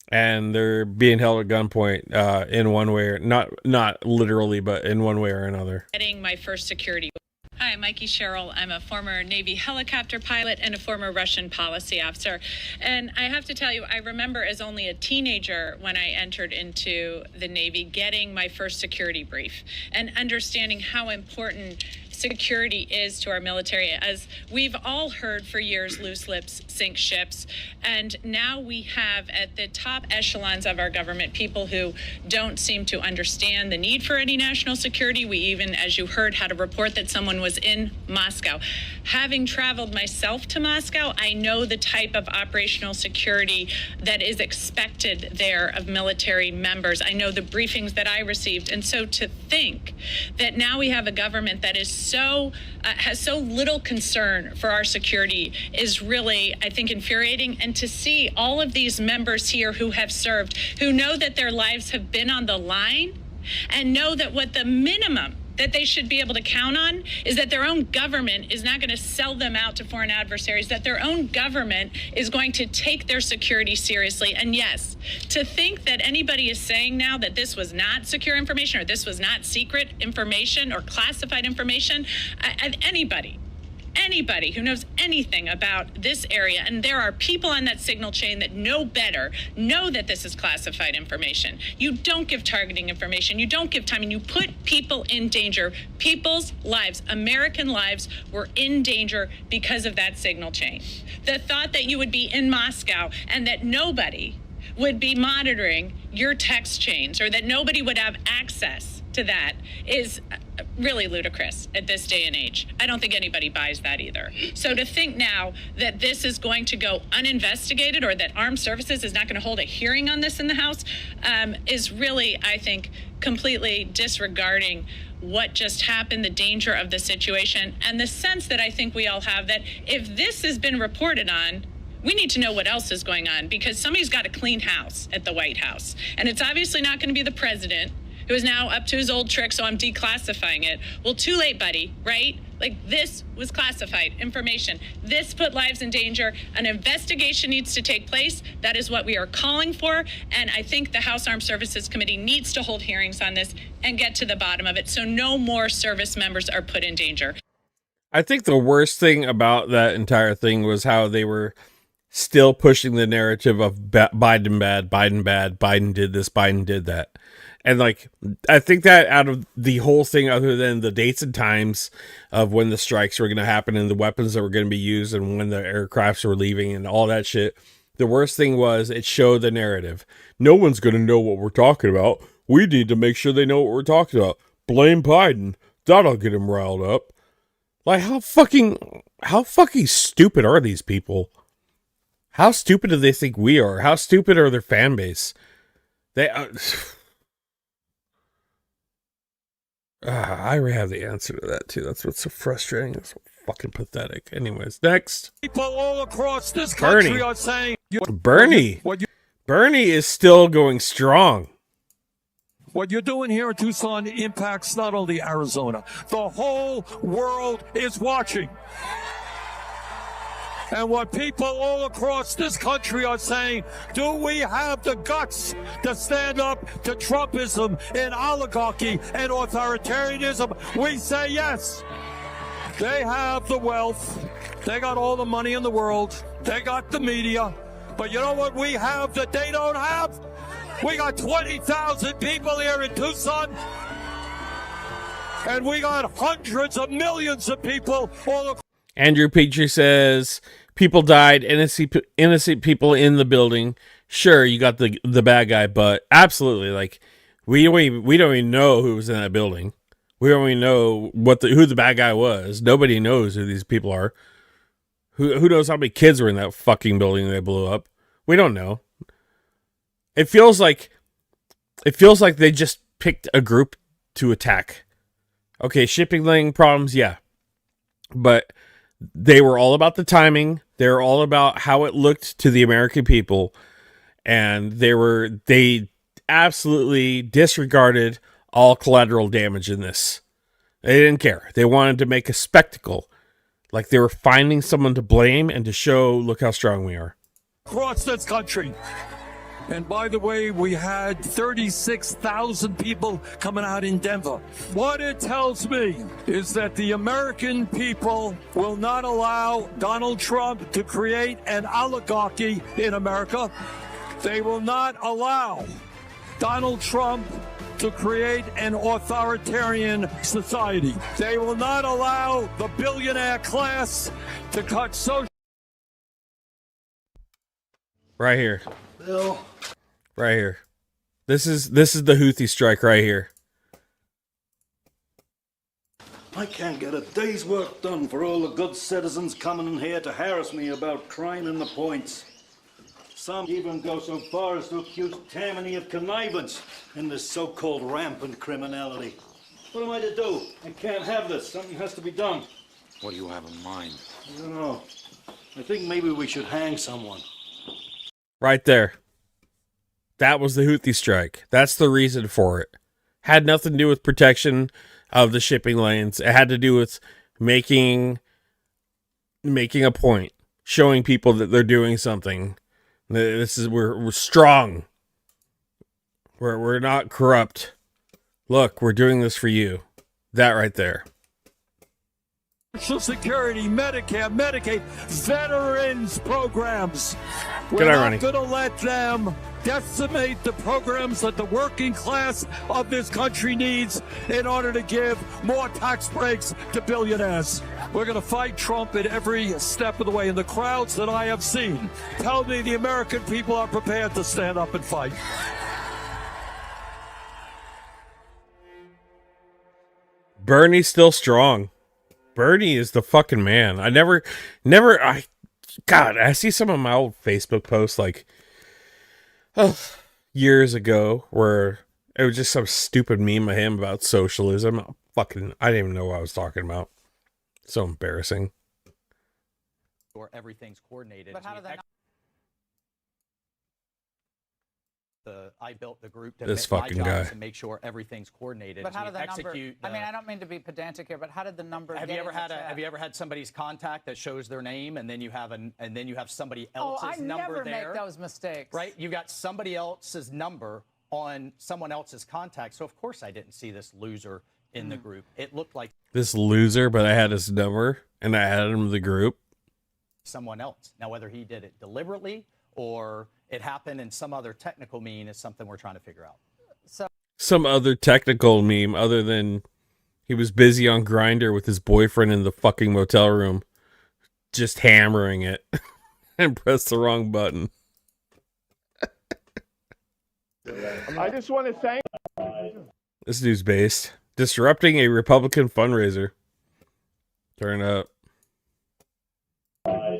And they're being held at gunpoint in one way, or not literally, but in one way or another. Getting my first security. Hi, I'm Mikey Sherrill. I'm a former Navy helicopter pilot and a former Russian policy officer. And I have to tell you, I remember as only a teenager when I entered into the Navy getting my first security brief and understanding how important security is to our military. As we've all heard for years, loose lips sink ships. And now we have at the top echelons of our government people who don't seem to understand the need for any national security. We even, as you heard, had a report that someone was in Moscow. Having traveled myself to Moscow, I know the type of operational security that is expected there of military members. I know the briefings that I received. And so to think that now we have a government that is has so little concern for our security is really, I think, infuriating. And to see all of these members here who have served, who know that their lives have been on the line, and know that what the minimum that they should be able to count on is that their own government is not going to sell them out to foreign adversaries, that their own government is going to take their security seriously. And yes, to think that anybody is saying now that this was not secure information or this was not secret information or classified information, anybody who knows anything about this area, and there are people on that signal chain that know better, know that this is classified information. You don't give targeting information. You don't give timing. You put people in danger. People's lives, American lives, were in danger because of that signal chain. The thought that you would be in Moscow and that nobody would be monitoring your text chains or that nobody would have access to that is really ludicrous at this day and age. I don't think anybody buys that either. So to think now that this is going to go uninvestigated or that Armed Services is not going to hold a hearing on this in the House is really, I think, completely disregarding what just happened, the danger of the situation, and the sense that I think we all have that if this has been reported on, we need to know what else is going on, because somebody's got to clean house at the White House. And it's obviously not going to be the president, who is now up to his old trick, so I'm declassifying it. Well, too late, buddy, right? Like, this was classified information. This put lives in danger. An investigation needs to take place. That is what we are calling for. And I think the House Armed Services Committee needs to hold hearings on this and get to the bottom of it so no more service members are put in danger. I think the worst thing about that entire thing was how they were still pushing the narrative of Biden bad, Biden did this, Biden did that. And like, I think that out of the whole thing, other than the dates and times of when the strikes were going to happen and the weapons that were going to be used and when the aircrafts were leaving and all that shit, the worst thing was it showed the narrative. No one's going to know what we're talking about. We need to make sure they know what we're talking about. Blame Biden. That'll get him riled up. Like, how fucking stupid are these people? How stupid do they think we are? How stupid are their fan base? I already have the answer to that too. That's what's so frustrating. It's so fucking pathetic. Anyways, next. People all across this country are saying Bernie is still going strong. What you're doing here in Tucson impacts not only Arizona. The whole world is watching. And what people all across this country are saying, do we have the guts to stand up to Trumpism and oligarchy and authoritarianism? We say yes. They have the wealth. They got all the money in the world. They got the media. But you know what we have that they don't have? We got 20,000 people here in Tucson. And we got hundreds of millions of people all across. Andrew Petrie says people died, innocent people in the building. Sure, you got the bad guy, but absolutely, like we don't even know who was in that building. We don't even know who the bad guy was. Nobody knows who these people are. Who knows how many kids were in that fucking building they blew up? We don't know. It feels like they just picked a group to attack. Okay, shipping lane problems, yeah. But they were all about the timing. They were all about how it looked to the American people. And they absolutely disregarded all collateral damage in this. They didn't care. They wanted to make a spectacle. Like they were finding someone to blame and to show, look how strong we are. Across this country. And by the way, we had 36,000 people coming out in Denver. What it tells me is that the American people will not allow Donald Trump to create an oligarchy in America. They will not allow Donald Trump to create an authoritarian society. They will not allow the billionaire class to cut social. Right here. Bill. Right here. This is the Houthi strike right here. I can't get a day's work done for all the good citizens coming in here to harass me about crime in the points. Some even go so far as to accuse Tammany of connivance in this so-called rampant criminality. What am I to do? I can't have this. Something has to be done. What do you have in mind? I don't know. I think maybe we should hang someone. Right there. That was the Houthi strike. That's the reason for it. Had nothing to do with protection of the shipping lanes. It had to do with making a point, showing people that they're doing something. We're strong. We're not corrupt. Look, we're doing this for you. That right there. Social Security, Medicare, Medicaid, veterans programs. We're Good night, not Ronnie. going to let them decimate the programs that the working class of this country needs in order to give more tax breaks to billionaires. We're going to fight Trump at every step of the way. And the crowds that I have seen tell me the American people are prepared to stand up and fight. Bernie's still strong. Bernie is the fucking man. God, I see some of my old Facebook posts like years ago where it was just some stupid meme of him about socialism. I didn't even know what I was talking about. So embarrassing. Or everything's coordinated. But how did that I built the group to This my fucking job guy. is to make sure everything's coordinated. But how did that number? execute I mean, I don't mean to be pedantic here, but how did the number? Have you ever had somebody's contact that shows their name and then you have somebody else's number never there? make those mistakes. Right? You got somebody else's number on someone else's contact. So of course I didn't see this loser in the group. It looked like This loser, but I had his number and I added him to the group. someone else. Now whether he did it deliberately or it happened in some other technical mean is something we're trying to figure out. Some other technical meme other than he was busy on Grindr with his boyfriend in the fucking motel room, just hammering it and pressed the wrong button. I just want to thank. This dude's based. Disrupting a Republican fundraiser. Turn up. I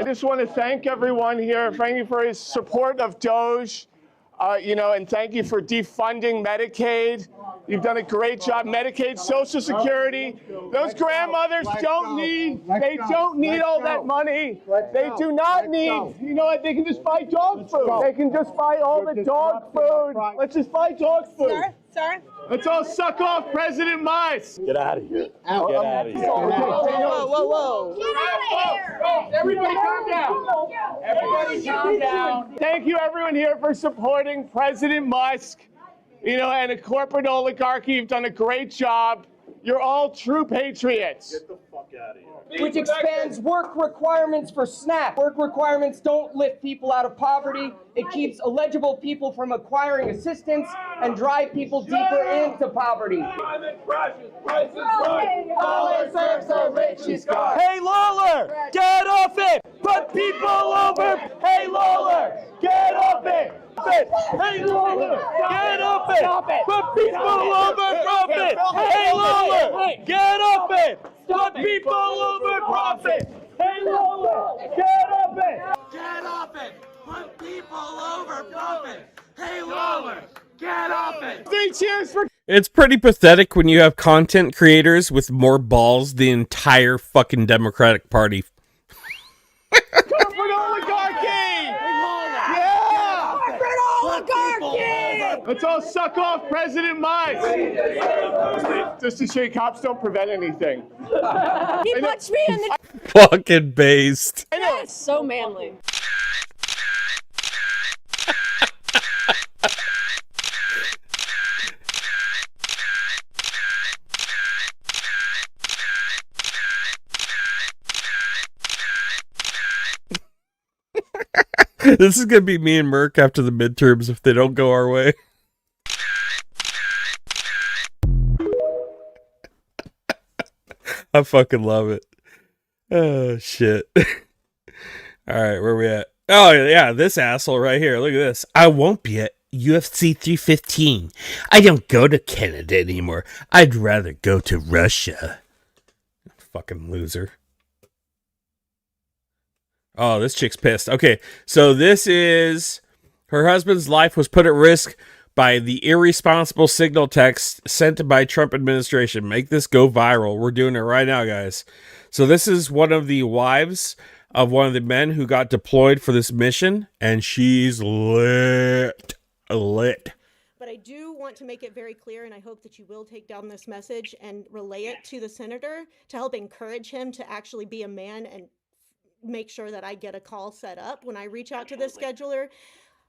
just want to thank everyone here. Thank you for his support of Doge, and thank you for defunding Medicaid. You've done a great job. Medicaid, Social Security. Those grandmothers don't need all that money. They do not need, you know what, they can just buy dog food. They can just buy all the dog food. Let's just buy dog food. Sir? Let's all suck off President Mice. Get out of here. Get out of here. Whoa. Get out of here. Everybody calm down. Everybody calm down. Thank you everyone here for supporting President Musk. You know, and a corporate oligarchy, you've done a great job. You're all true patriots. Get the fuck out of here. Which expands work requirements for SNAP. Work requirements don't lift people out of poverty. It keeps eligible people from acquiring assistance and drive people deeper into poverty. Hey, Lawler, get off it! Put people over! Hey, Lawler, get off it! Hey, Lawler, get off it! Put people over profit! Hey, Lawler, get off it! Put people over profit! Hey, Lawler, get off it! Get off it! Put people over profit! Hey, Lawler, get off it! 3 cheers for... It's pretty pathetic when you have content creators with more balls than the entire fucking Democratic Party. Corporate oligarchy! Yeah! Corporate oligarchy! Let's all suck off President Mice! Just to show you, cops don't prevent anything. He punched me in the... Fucking based. I know, it's so manly. This is gonna be me and Merc after the midterms if they don't go our way. I fucking love it. Oh shit. Alright, where we at? Oh yeah, this asshole right here. Look at this. I won't be at UFC 315. I don't go to Canada anymore. I'd rather go to Russia. Fucking loser. Oh, this chick's pissed. Okay, so this is... Her husband's life was put at risk by the irresponsible signal text sent by Trump administration. Make this go viral. We're doing it right now, guys. So this is one of the wives of one of the men who got deployed for this mission, and she's lit. But I do want to make it very clear, and I hope that you will take down this message and relay it to the senator to help encourage him to actually be a man and make sure that I get a call set up when I reach out to the scheduler.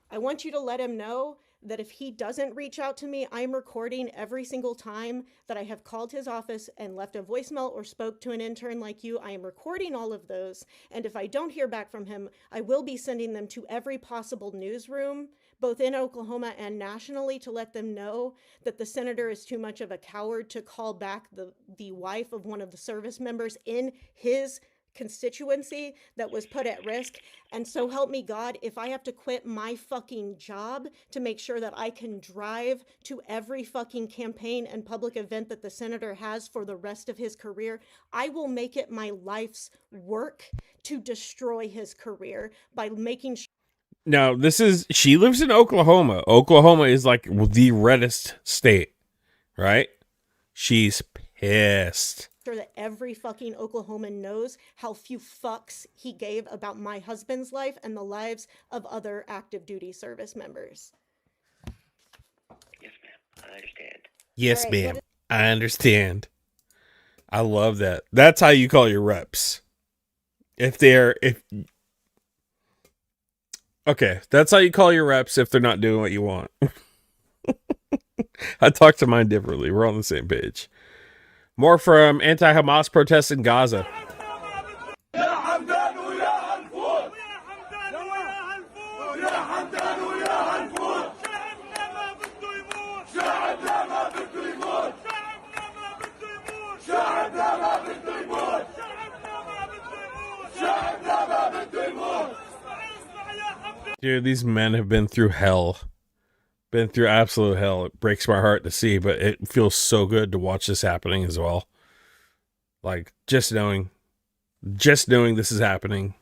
I want you to let him know that if he doesn't reach out to me, I'm recording every single time that I have called his office and left a voicemail or spoke to an intern like you. I am recording all of those. And if I don't hear back from him, I will be sending them to every possible newsroom, both in Oklahoma and nationally, to let them know that the senator is too much of a coward to call back the wife of one of the service members in his constituency that was put at risk. And so help me God, if I have to quit my fucking job to make sure that I can drive to every fucking campaign and public event that the senator has for the rest of his career, I will make it my life's work to destroy his career by making sure. Now, she lives in Oklahoma. Oklahoma is like the reddest state, right? She's pissed. That every fucking Oklahoman knows how few fucks he gave about my husband's life and the lives of other active duty service members. Yes, ma'am. I understand. Yes, ma'am. I understand. I love that. That's how you call your reps. Okay, that's how you call your reps if they're not doing what you want. I talk to mine differently. We're on the same page. More from anti-Hamas protests in Gaza. Dude, these men have been through hell. Been through absolute hell. It breaks my heart to see, but it feels so good to watch this happening as well. Like, just knowing this is happening.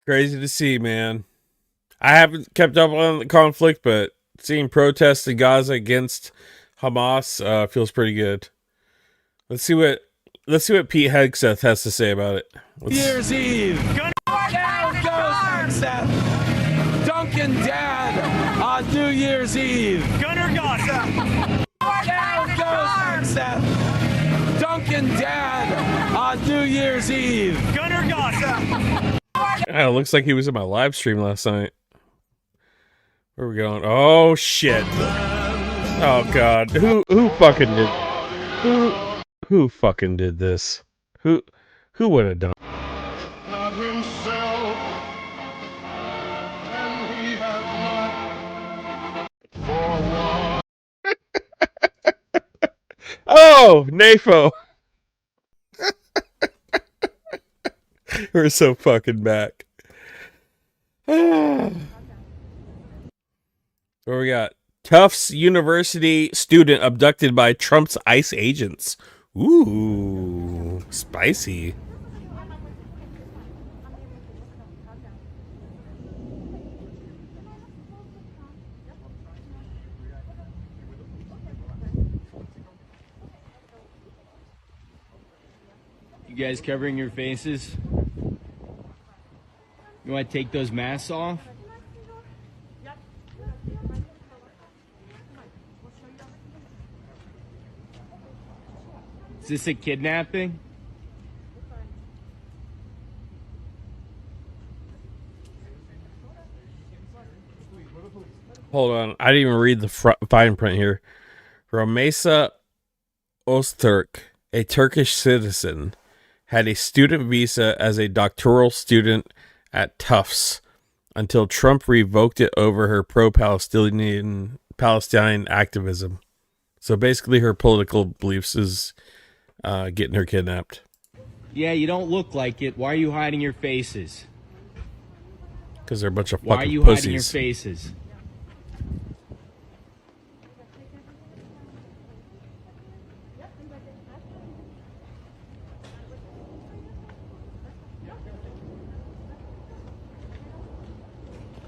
Crazy to see, man. I haven't kept up on the conflict, but seeing protests in Gaza against Hamas feels pretty good. Let's see what Pete Hegseth has to say about it. Year's Eve. Down goes Hegseth. Duncan Dad on New Year's Eve. Gunner Gaza. Down goes Hegseth. Duncan Dad on New Year's Eve. Gunner Gaza. It looks like he was in my live stream last night. Where are we going? Oh shit! Oh god, who fucking did? Who fucking did this? Who would have done? Oh, NAFO. We're so fucking back. What we got? Tufts University student abducted by Trump's ICE agents. Ooh, spicy. You guys covering your faces? You want to take those masks off? Is this a kidnapping? Hold on, I didn't even read the fine print here. Romesa Öztürk, a Turkish citizen, had a student visa as a doctoral student at Tufts until Trump revoked it over her pro-Palestinian activism. So basically her political beliefs is getting her kidnapped. Yeah, you don't look like it. Why are you hiding your faces? Because they're a bunch of fucking Why are you pussies. hiding your faces?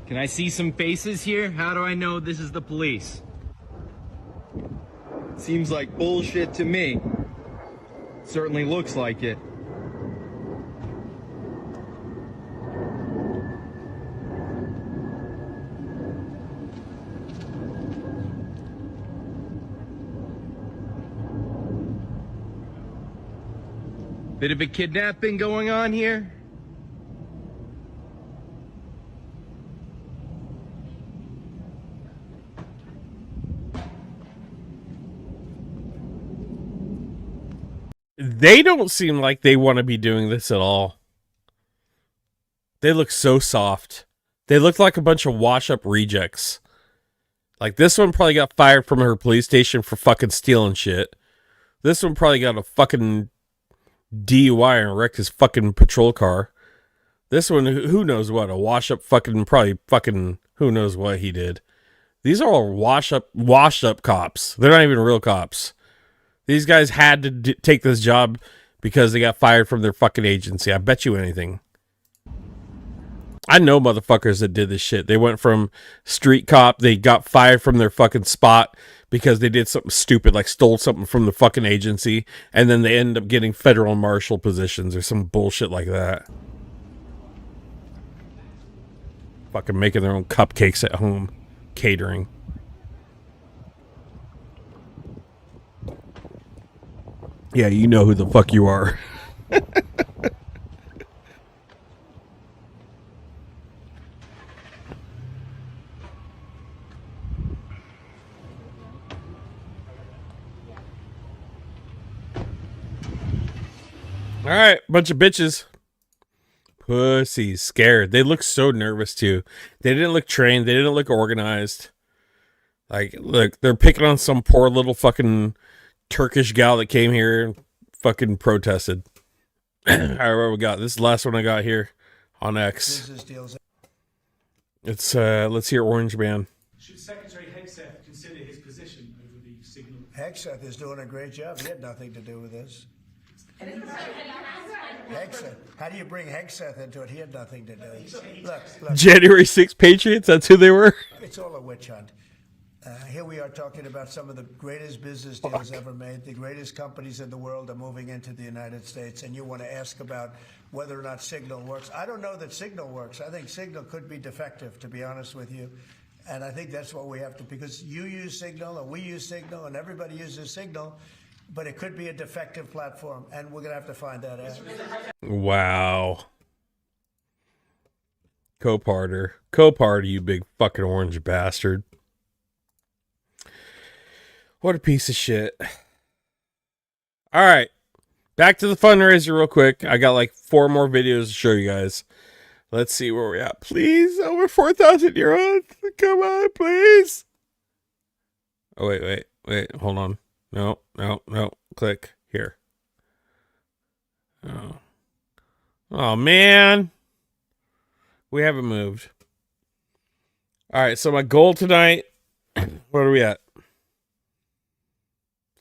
Can I see some faces here? How do I know this is the police? Seems like bullshit to me. Certainly looks like it. Bit of a kidnapping going on here? They don't seem like they want to be doing this at all. They look so soft. They look like a bunch of wash-up rejects. Like, this one probably got fired from her police station for fucking stealing shit. This one probably got a fucking DUI and wrecked his fucking patrol car. This one, who knows what, a wash-up probably fucking, who knows what he did. These are all washed up cops. They're not even real cops. These guys had to take this job because they got fired from their fucking agency. I bet you anything. I know motherfuckers that did this shit. They went from street cop, they got fired from their fucking spot because they did something stupid, like stole something from the fucking agency, and then they end up getting federal marshal positions or some bullshit like that. Fucking making their own cupcakes at home. Catering. Yeah, you know who the fuck you are. All right, bunch of bitches. Pussies, scared. They look so nervous too. They didn't look trained. They didn't look organized. Like, look, they're picking on some poor little fucking Turkish gal that came here and fucking protested. All right, what we got? This is the last one I got here on X. It's let's hear Orange Man. Should Secretary Hegseth consider his position over the signal? Hegseth is doing a great job. He had nothing to do with this. Hegseth. How do you bring Hegseth into it? He had nothing to do. Look, January 6th Patriots, that's who they were? it's all a witch hunt. Here we are talking about some of the greatest business deals ever made. The greatest companies in the world are moving into the United States, and you want to ask about whether or not Signal works. I don't know that Signal works. I think Signal could be defective, to be honest with you. And I think that's what we have to, because you use Signal, and we use Signal, and everybody uses Signal, but it could be a defective platform, and we're going to have to find that out. Wow. Co-party, you big fucking orange bastard. What a piece of shit. All right. Back to the fundraiser real quick. I got like 4 more videos to show you guys. Let's see where we're at. Please, over 4,000 euros. Come on, please. Oh, wait. Hold on. No. Click here. Oh, man. We haven't moved. All right, so my goal tonight, what are we at?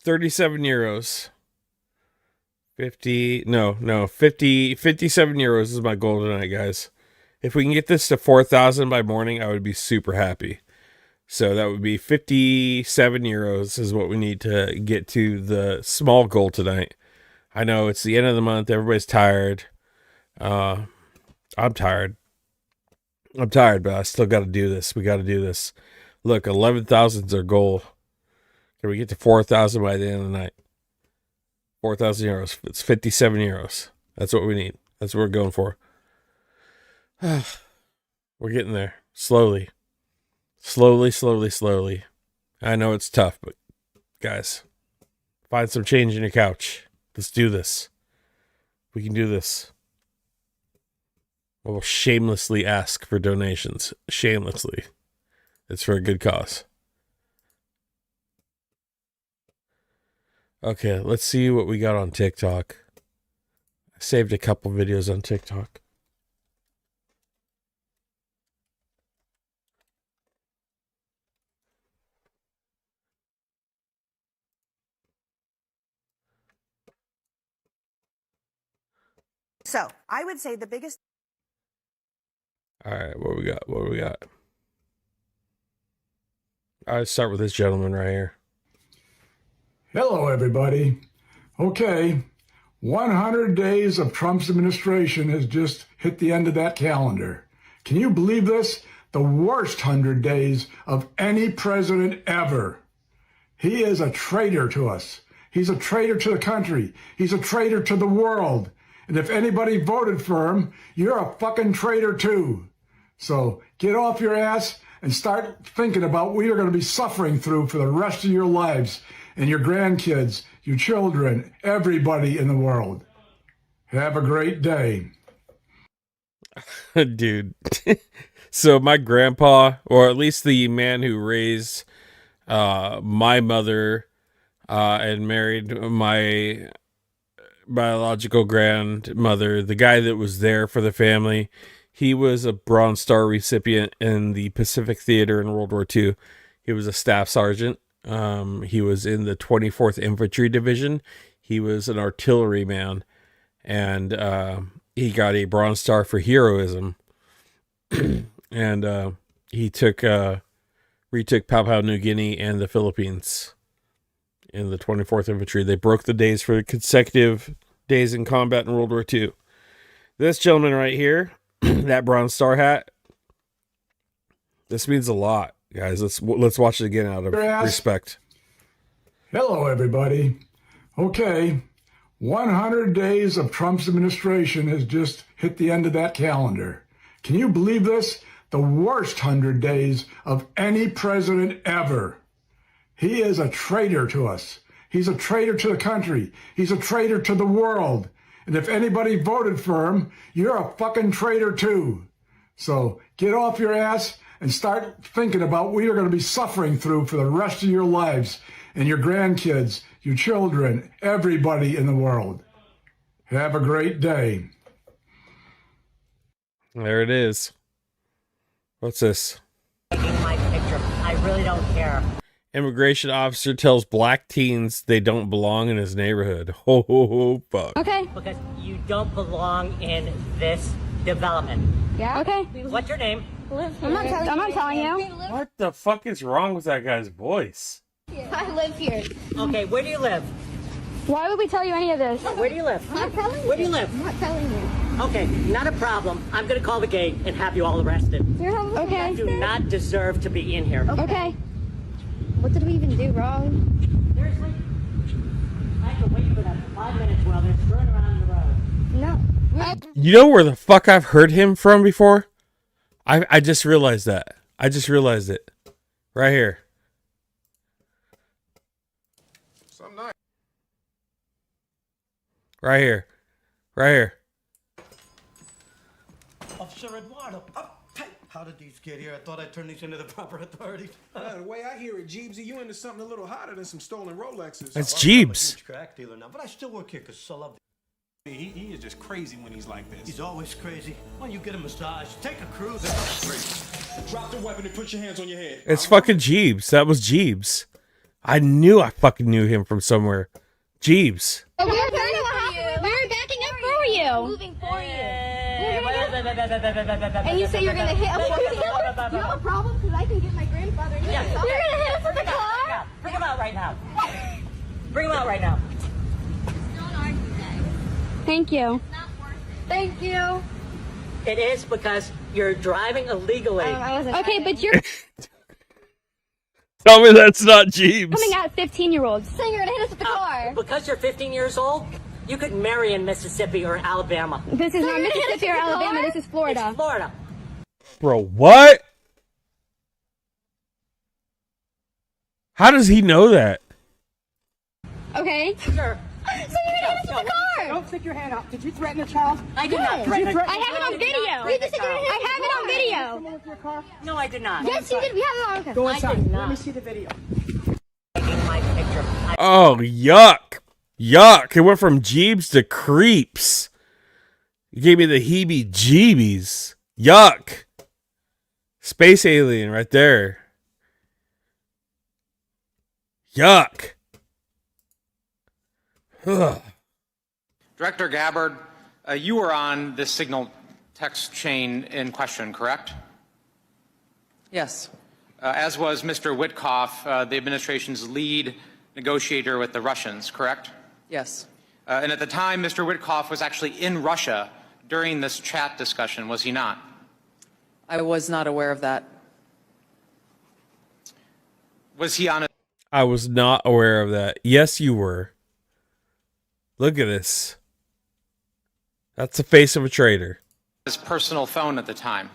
37 euros. 57 euros is my goal tonight, guys. If we can get this to 4,000 by morning, I would be super happy. So that would be 57 euros is what we need to get to the small goal tonight. I know it's the end of the month. Everybody's tired. I'm tired. But I still got to do this. We got to do this. Look, 11,000 is our goal. Can we get to 4,000 by the end of the night? 4,000 euros. It's 57 euros. That's what we need. That's what we're going for. We're getting there. Slowly. I know it's tough, but guys, find some change in your couch. Let's do this. We can do this. We'll shamelessly ask for donations. Shamelessly. It's for a good cause. Okay, let's see what we got on TikTok. I saved a couple videos on TikTok. So, I would say the biggest... All right, what do we got? All right, start with this gentleman right here. Hello, everybody. Okay, 100 days of Trump's administration has just hit the end of that calendar. Can you believe this? The worst 100 days of any president ever. He is a traitor to us. He's a traitor to the country. He's a traitor to the world. And if anybody voted for him, you're a fucking traitor too. So get off your ass and start thinking about what you're going to be suffering through for the rest of your lives and your grandkids, your children, everybody in the world. Have a great day. Dude. So my grandpa, or at least the man who raised my mother and married my biological grandmother, the guy that was there for the family, he was a Bronze Star recipient in the Pacific Theater in World War II. He was a staff sergeant. He was in the 24th Infantry Division. He was an artilleryman, and he got a Bronze Star for heroism. And he retook Papua New Guinea and the Philippines in the 24th Infantry. They broke the days for consecutive days in combat in World War II. This gentleman right here, that Bronze Star hat, this means a lot, guys. Let's watch it again out of respect. Hello, everybody. Okay, 100 days of Trump's administration has just hit the end of that calendar. Can you believe this? The worst 100 days of any president ever. He is a traitor to us. He's a traitor to the country. He's a traitor to the world. And if anybody voted for him, you're a fucking traitor too. So get off your ass and start thinking about what you're going to be suffering through for the rest of your lives and your grandkids, your children, everybody in the world. Have a great day. There it is. What's this? Taking my picture. I really don't care. Immigration officer tells black teens they don't belong in his neighborhood. Ho, ho, ho, fuck. Okay. Because you don't belong in this development. Yeah? Okay. What's your name? I'm not telling you. What the fuck is wrong with that guy's voice? I live here. Okay, where do you live? Why would we tell you any of this? Where do you live? I'm not telling you. Where do you live? I'm not telling you. Okay, not a problem. I'm gonna call the gate and have you all arrested. Okay. You do not deserve to be in here. Okay. What did we even do wrong? Seriously? I can wait for that for 5 minutes while they're screwing around the road. No. You know where the fuck I've heard him from before? I just realized that. I just realized it. Right here. Right here. Right here. Officer Eduardo. Oh, hey, how did these get here? I thought I'd turn these into the proper authorities. The way I hear it, Jeebsy, you into something a little hotter than some stolen Rolexes. That's I'm a Jeebs. huge crack dealer now, but I still work here because I love He is just crazy when he's like this. He's always crazy. Why don't you get a massage? Take a cruise. Drop the weapon and put your hands on your head. It's fucking Jeebs. That was Jeebs. I knew I fucking knew him from somewhere. Jeebs. We were backing up for you. Moving for you. And you say you're gonna hit us. You have a problem? Because I can get my grandfather. Yeah. You're gonna hit us with a car? Bring him out right now. Bring him out right now. Thank you. Thank you. It is because you're driving illegally. Okay, but you're Tell me that's not Jeebs. coming out 15-year-olds. Saying you're gonna hit us with the car. Because you're 15 years old, you could marry in Mississippi or Alabama. This is not Mississippi or Alabama. This is Florida. It's Florida. Bro, what? How does he know that? Okay. Sure. So you're gonna hit us with the car. Don't stick your hand out. Did you threaten a child? I did not threaten a I have it on video. I have it on video. With your car? No, I did not. Yes, you did. We have it on. Go I inside. did Let me not. see the video. Taking my picture. Oh, yuck. Yuck. It went from Jeebs to creeps. You gave me the heebie-jeebies. Yuck. Space alien right there. Yuck. Ugh. Director Gabbard, you were on this signal text chain in question, correct? Yes. As was Mr. Witkoff, the administration's lead negotiator with the Russians, correct? Yes. And at the time, Mr. Witkoff was actually in Russia during this chat discussion, was he not? I was not aware of that. Was he on a... I was not aware of that. Yes, you were. Look at this. That's the face of a traitor. his personal phone at the time?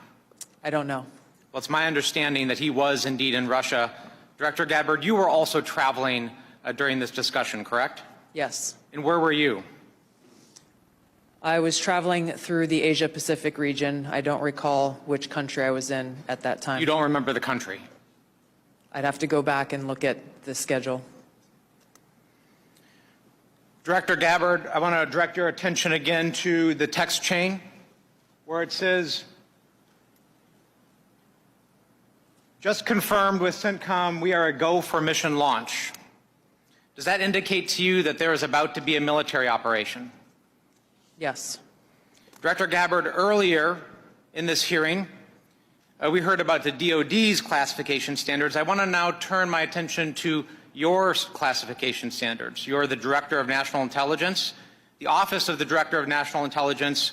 I don't know. Well, it's my understanding that he was indeed in Russia. Director Gabbard, you were also traveling during this discussion, correct? Yes. And where were you? I was traveling through the Asia-Pacific region. I don't recall which country I was in at that time. You don't remember the country? I'd have to go back and look at the schedule. Director Gabbard, I want to direct your attention again to the text chain where it says, just confirmed with CENTCOM, we are a go for mission launch. Does that indicate to you that there is about to be a military operation? Yes. Director Gabbard, earlier in this hearing, we heard about the DOD's classification standards. I want to now turn my attention to your classification standards. You're the Director of National Intelligence. The Office of the Director of National Intelligence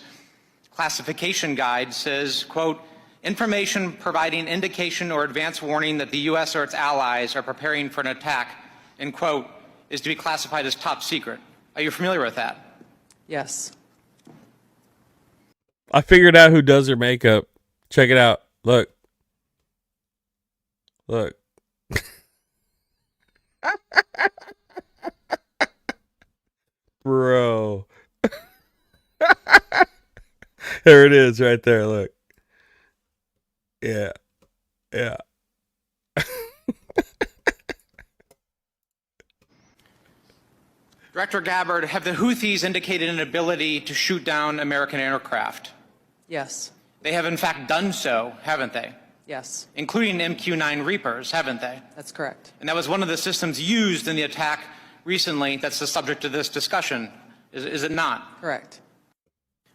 classification guide says, quote, information providing indication or advance warning that the U.S. or its allies are preparing for an attack, end quote, is to be classified as top secret. Are you familiar with that? Yes. I figured out who does her makeup. Check it out. Look. Look. Bro. There it is right there. Look. Yeah. Yeah. Director Gabbard, have the Houthis indicated an ability to shoot down American aircraft? Yes. They have in fact done so, haven't they? Yes, including MQ-9 Reapers, haven't they? that's correct. And that was one of the systems used in the attack recently that's the subject of this discussion, is it not? Correct.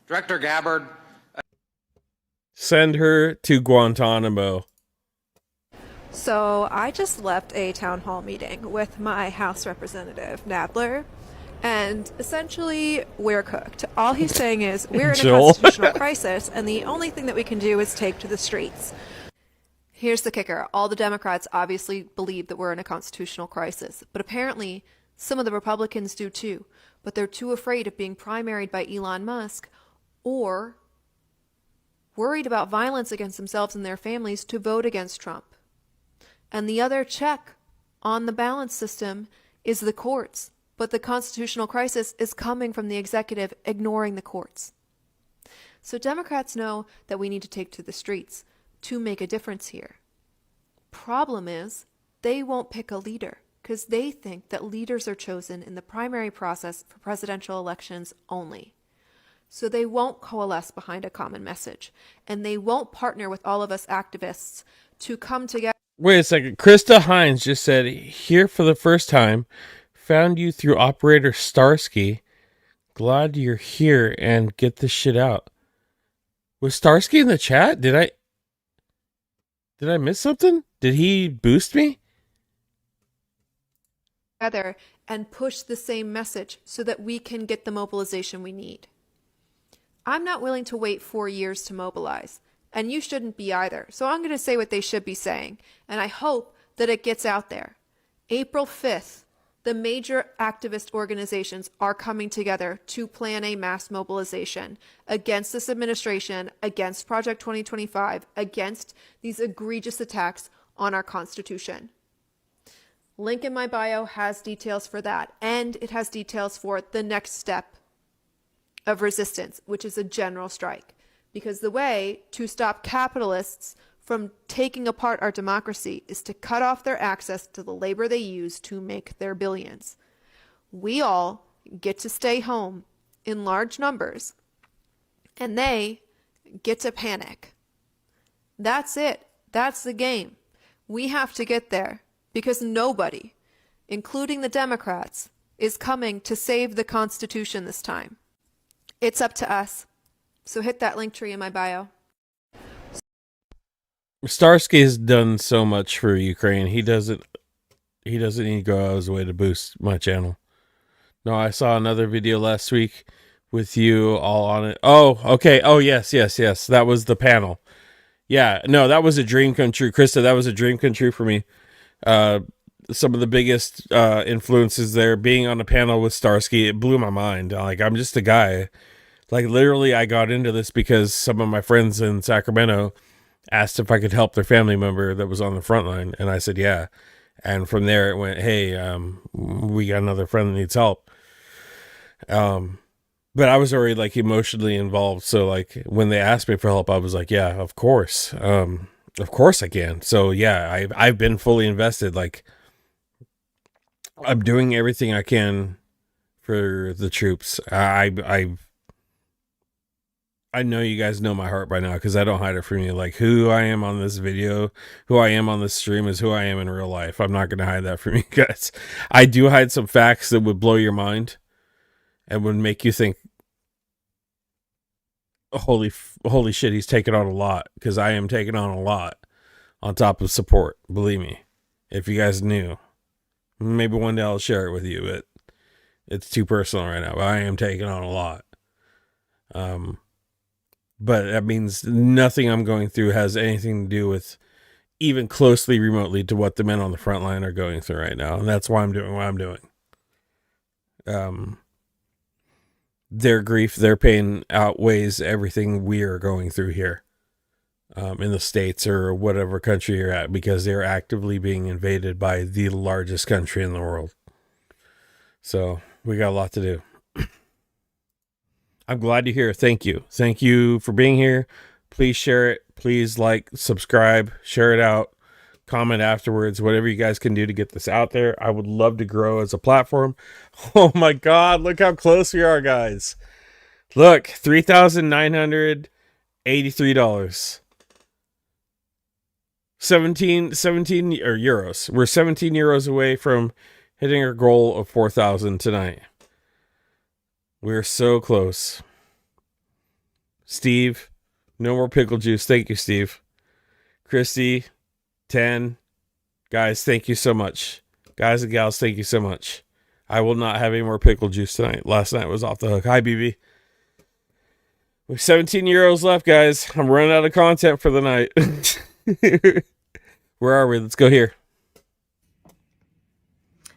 Director Gabbard. Send her to Guantanamo. So I just left a town hall meeting with my House Representative Nadler, and essentially we're cooked. All he's saying is we're in a Joel. constitutional crisis, and the only thing that we can do is take to the streets. Here's the kicker. All the Democrats obviously believe that we're in a constitutional crisis, but apparently some of the Republicans do too, but they're too afraid of being primaried by Elon Musk or worried about violence against themselves and their families to vote against Trump. And the other check on the balance system is the courts. But the constitutional crisis is coming from the executive ignoring the courts. So Democrats know that we need to take to the streets to make a difference here. Problem is, they won't pick a leader because they think that leaders are chosen in the primary process for presidential elections only. So they won't coalesce behind a common message, and they won't partner with all of us activists to come together. Wait a second. Krista Hines just said, here for the first time, found you through operator Starsky. Glad you're here and get this shit out. Was Starsky in the chat? Did I miss something? Did he boost me? Together and push the same message so that we can get the mobilization we need. I'm not willing to wait 4 years to mobilize, and you shouldn't be either. So I'm going to say what they should be saying, and I hope that it gets out there. April 5th, the major activist organizations are coming together to plan a mass mobilization against this administration, against Project 2025, against these egregious attacks on our Constitution. Link in my bio has details for that, and it has details for the next step of resistance, which is a general strike. Because the way to stop capitalists from taking apart our democracy is to cut off their access to the labor they use to make their billions. We all get to stay home in large numbers, and they get to panic. That's it. That's the game. We have to get there because nobody, including the Democrats, is coming to save the Constitution this time. It's up to us. So hit that link tree in my bio. Starsky has done so much for Ukraine. He doesn't need to go out of his way to boost my channel. No, I saw another video last week with you all on it. Oh, okay. Oh, yes. That was the panel. Yeah, no, that was a dream come true. Krista, that was a dream come true for me. Some of the biggest influences there, being on a panel with Starsky, it blew my mind. Like, I'm just a guy. Like, literally, I got into this because some of my friends in Sacramento asked if I could help their family member that was on the front line, and I said yeah. And from there it went, hey, we got another friend that needs help. But I was already like emotionally involved, so like when they asked me for help, I was like, yeah, of course I can. So yeah, I've been fully invested. Like, I'm doing everything I can for the troops. I know you guys know my heart by now because I don't hide it from you. Like, who I am on this video, who I am on this stream is who I am in real life. I'm not going to hide that from you guys. I do hide some facts that would blow your mind and would make you think, holy shit, he's taking on a lot, because I am taking on a lot on top of support. Believe me, if you guys knew, maybe one day I'll share it with you, but it's too personal right now. But I am taking on a lot. But that means nothing I'm going through has anything to do with even closely remotely to what the men on the front line are going through right now. And that's why I'm doing what I'm doing. Their grief, their pain outweighs everything we are going through here in the States or whatever country you're at, because they're actively being invaded by the largest country in the world. So we got a lot to do. I'm glad you're here. Thank you. Thank you for being here. Please share it. Please like, subscribe, share it out, comment afterwards, whatever you guys can do to get this out there. I would love to grow as a platform. Oh my God, look how close we are, guys. Look, $3,983. 17 or euros. We're 17 euros away from hitting our goal of 4,000 tonight. We're so close. Steve, no more pickle juice. Thank you, Steve. Christy, 10. Guys, thank you so much. Guys and gals, thank you so much. I will not have any more pickle juice tonight. Last night was off the hook. Hi, BB. We have 17 euros left, guys. I'm running out of content for the night. Where are we? Let's go here.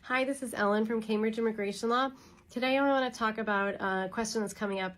Hi, this is Ellen from Cambridge Immigration Law. Today I want to talk about a question that's coming up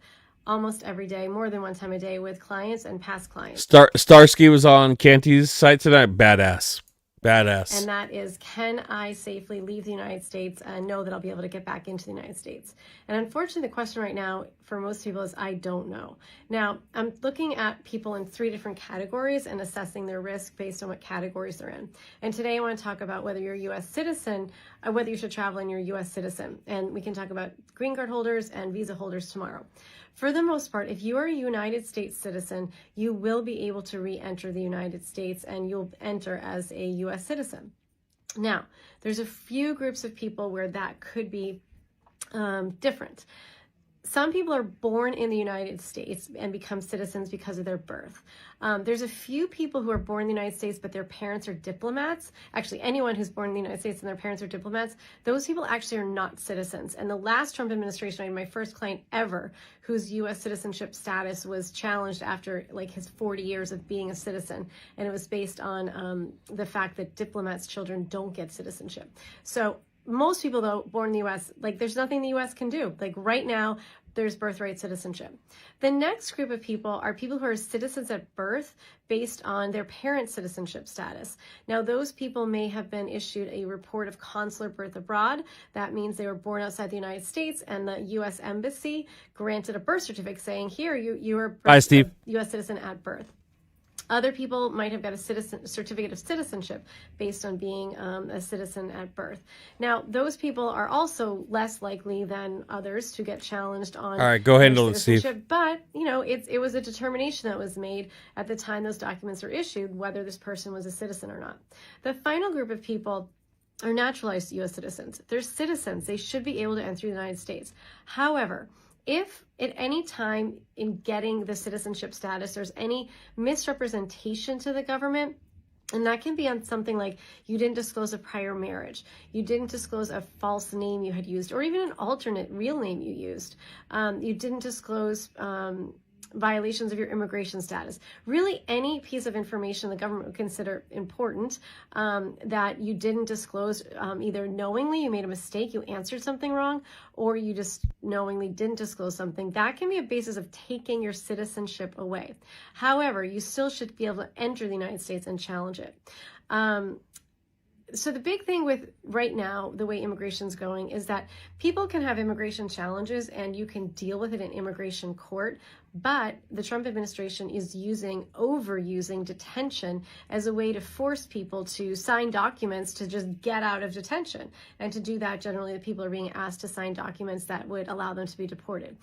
almost every day, more than one time a day, with clients and past clients. Starsky was on Canty's site tonight. Badass. Badass. And that is, can I safely leave the United States and know that I'll be able to get back into the United States? And unfortunately, the question right now for most people is, I don't know. Now, I'm looking at people in 3 different categories and assessing their risk based on what categories they're in. And today I want to talk about whether you're a U.S. citizen, whether you should travel and you're a U.S. citizen. And we can talk about green card holders and visa holders tomorrow. For the most part, if you are a United States citizen, you will be able to re-enter the United States and you'll enter as a U.S. citizen. Now, there's a few groups of people where that could be different. Some people are born in the United States and become citizens because of their birth. There's a few people who are born in the United States, but their parents are diplomats. Actually, anyone who's born in the United States and their parents are diplomats, those people actually are not citizens. And the last Trump administration, I had my first client ever whose U.S. citizenship status was challenged after like his 40 years of being a citizen. And it was based on the fact that diplomats' children don't get citizenship. So most people, though, born in the U.S., like there's nothing the U.S. can do. Like right now, there's birthright citizenship. The next group of people are people who are citizens at birth based on their parents' citizenship status. Now, those people may have been issued a report of consular birth abroad. That means they were born outside the United States, and the U.S. Embassy granted a birth certificate saying, here, you were a U.S. citizen at birth. Other people might have got a certificate of citizenship based on being a citizen at birth. Now, those people are also less likely than others to get challenged on. All right, go handle it, Steve. But, you know, it was a determination that was made at the time those documents were issued, whether this person was a citizen or not. The final group of people are naturalized U.S. citizens. They're citizens. They should be able to enter the United States. However, if at any time in getting the citizenship status, there's any misrepresentation to the government, and that can be on something like you didn't disclose a prior marriage, you didn't disclose a false name you had used, or even an alternate real name you used, you didn't disclose violations of your immigration status. Really, any piece of information the government would consider important that you didn't disclose, either knowingly you made a mistake, you answered something wrong, or you just knowingly didn't disclose something, that can be a basis of taking your citizenship away. However, you still should be able to enter the United States and challenge it. So the big thing with right now, the way immigration's going, is that people can have immigration challenges and you can deal with it in immigration court, but the Trump administration is overusing detention as a way to force people to sign documents to just get out of detention. And to do that, generally the people are being asked to sign documents that would allow them to be deported.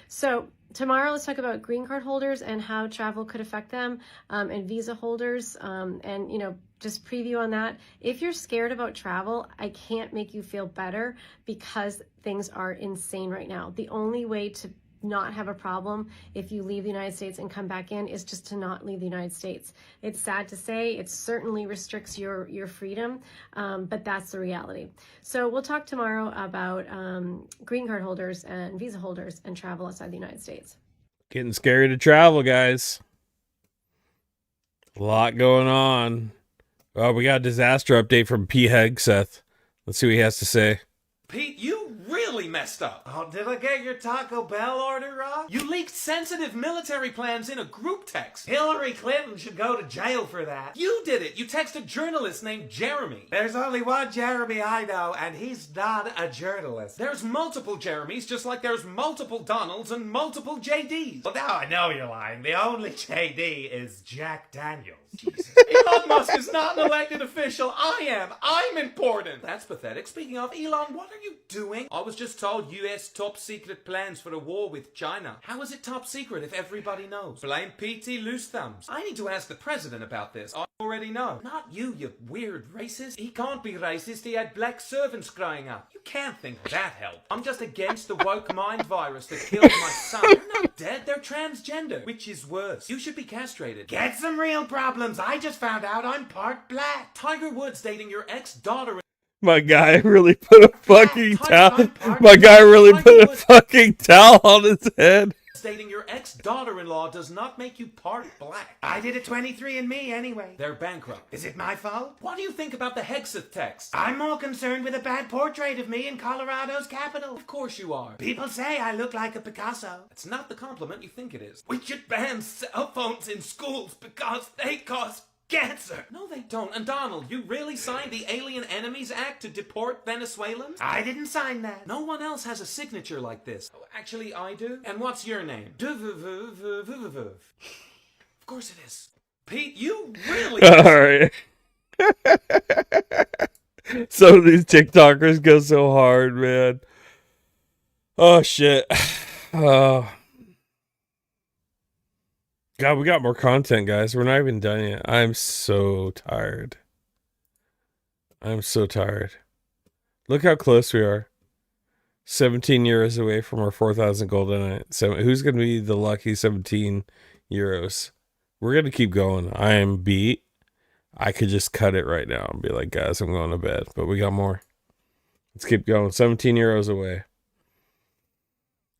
So tomorrow, let's talk about green card holders and how travel could affect them, and visa holders, and, you know, just preview on that. If you're scared about travel, I can't make you feel better because things are insane right now. The only way to not have a problem if you leave the United States and come back in is just to not leave the United States. It's sad to say, it certainly restricts your freedom, but that's the reality. So we'll talk tomorrow about green card holders and visa holders and travel outside the United States. Getting scary to travel, guys. A lot going on. Oh, we got a disaster update from P. Hegseth. Let's see what he has to say. Pete, you really messed up. Oh, did I get your Taco Bell order wrong? You leaked sensitive military plans in a group text. Hillary Clinton should go to jail for that. You did it. You texted a journalist named Jeremy. There's only one Jeremy I know, and he's not a journalist. There's multiple Jeremys, just like there's multiple Donalds and multiple JDs. Well, now I know you're lying. The only JD is Jack Daniels. Jesus. Elon Musk is not an elected official. I am. I'm important. That's pathetic. Speaking of, Elon, what are you doing? I was just told US top secret plans for a war with China. How is it top secret if everybody knows? Blame PT Loose Thumbs. I need to ask the president about this. I already know. Not you, you weird racist. He can't be racist. He had black servants growing up. You can't think that helped. I'm just against the woke mind virus that killed my son. They're not dead. They're transgender. Which is worse. You should be castrated. Get some real problems. I just found out I'm part black. Tiger Woods dating your ex-daughter. My guy really put a fucking towel. My guy really put a fucking towel on his head. Dating your ex-daughter-in-law does not make you part black. I did a 23andMe anyway. They're bankrupt. Is it my fault? What do you think about the Hexeth text? I'm more concerned with a bad portrait of me in Colorado's capital. Of course you are. People say I look like a Picasso. It's not the compliment you think it is. We should ban cell phones in schools because they cause cancer. No, they don't. And Donald, you really signed the Alien Enemies Act to deport Venezuelans? I didn't sign that. No one else has a signature like this. Oh, actually, I do. And what's your name? Of course it is. Pete, you really... All right. Some of these TikTokers go so hard, man. Oh, shit. God, we got more content, guys. We're not even done yet. I'm so tired. I'm so tired. Look how close we are. 17 euros away from our 4,000 gold a night. So who's going to be the lucky 17 euros? We're going to keep going. I am beat. I could just cut it right now and be like, guys, I'm going to bed. But we got more. Let's keep going. 17 euros away.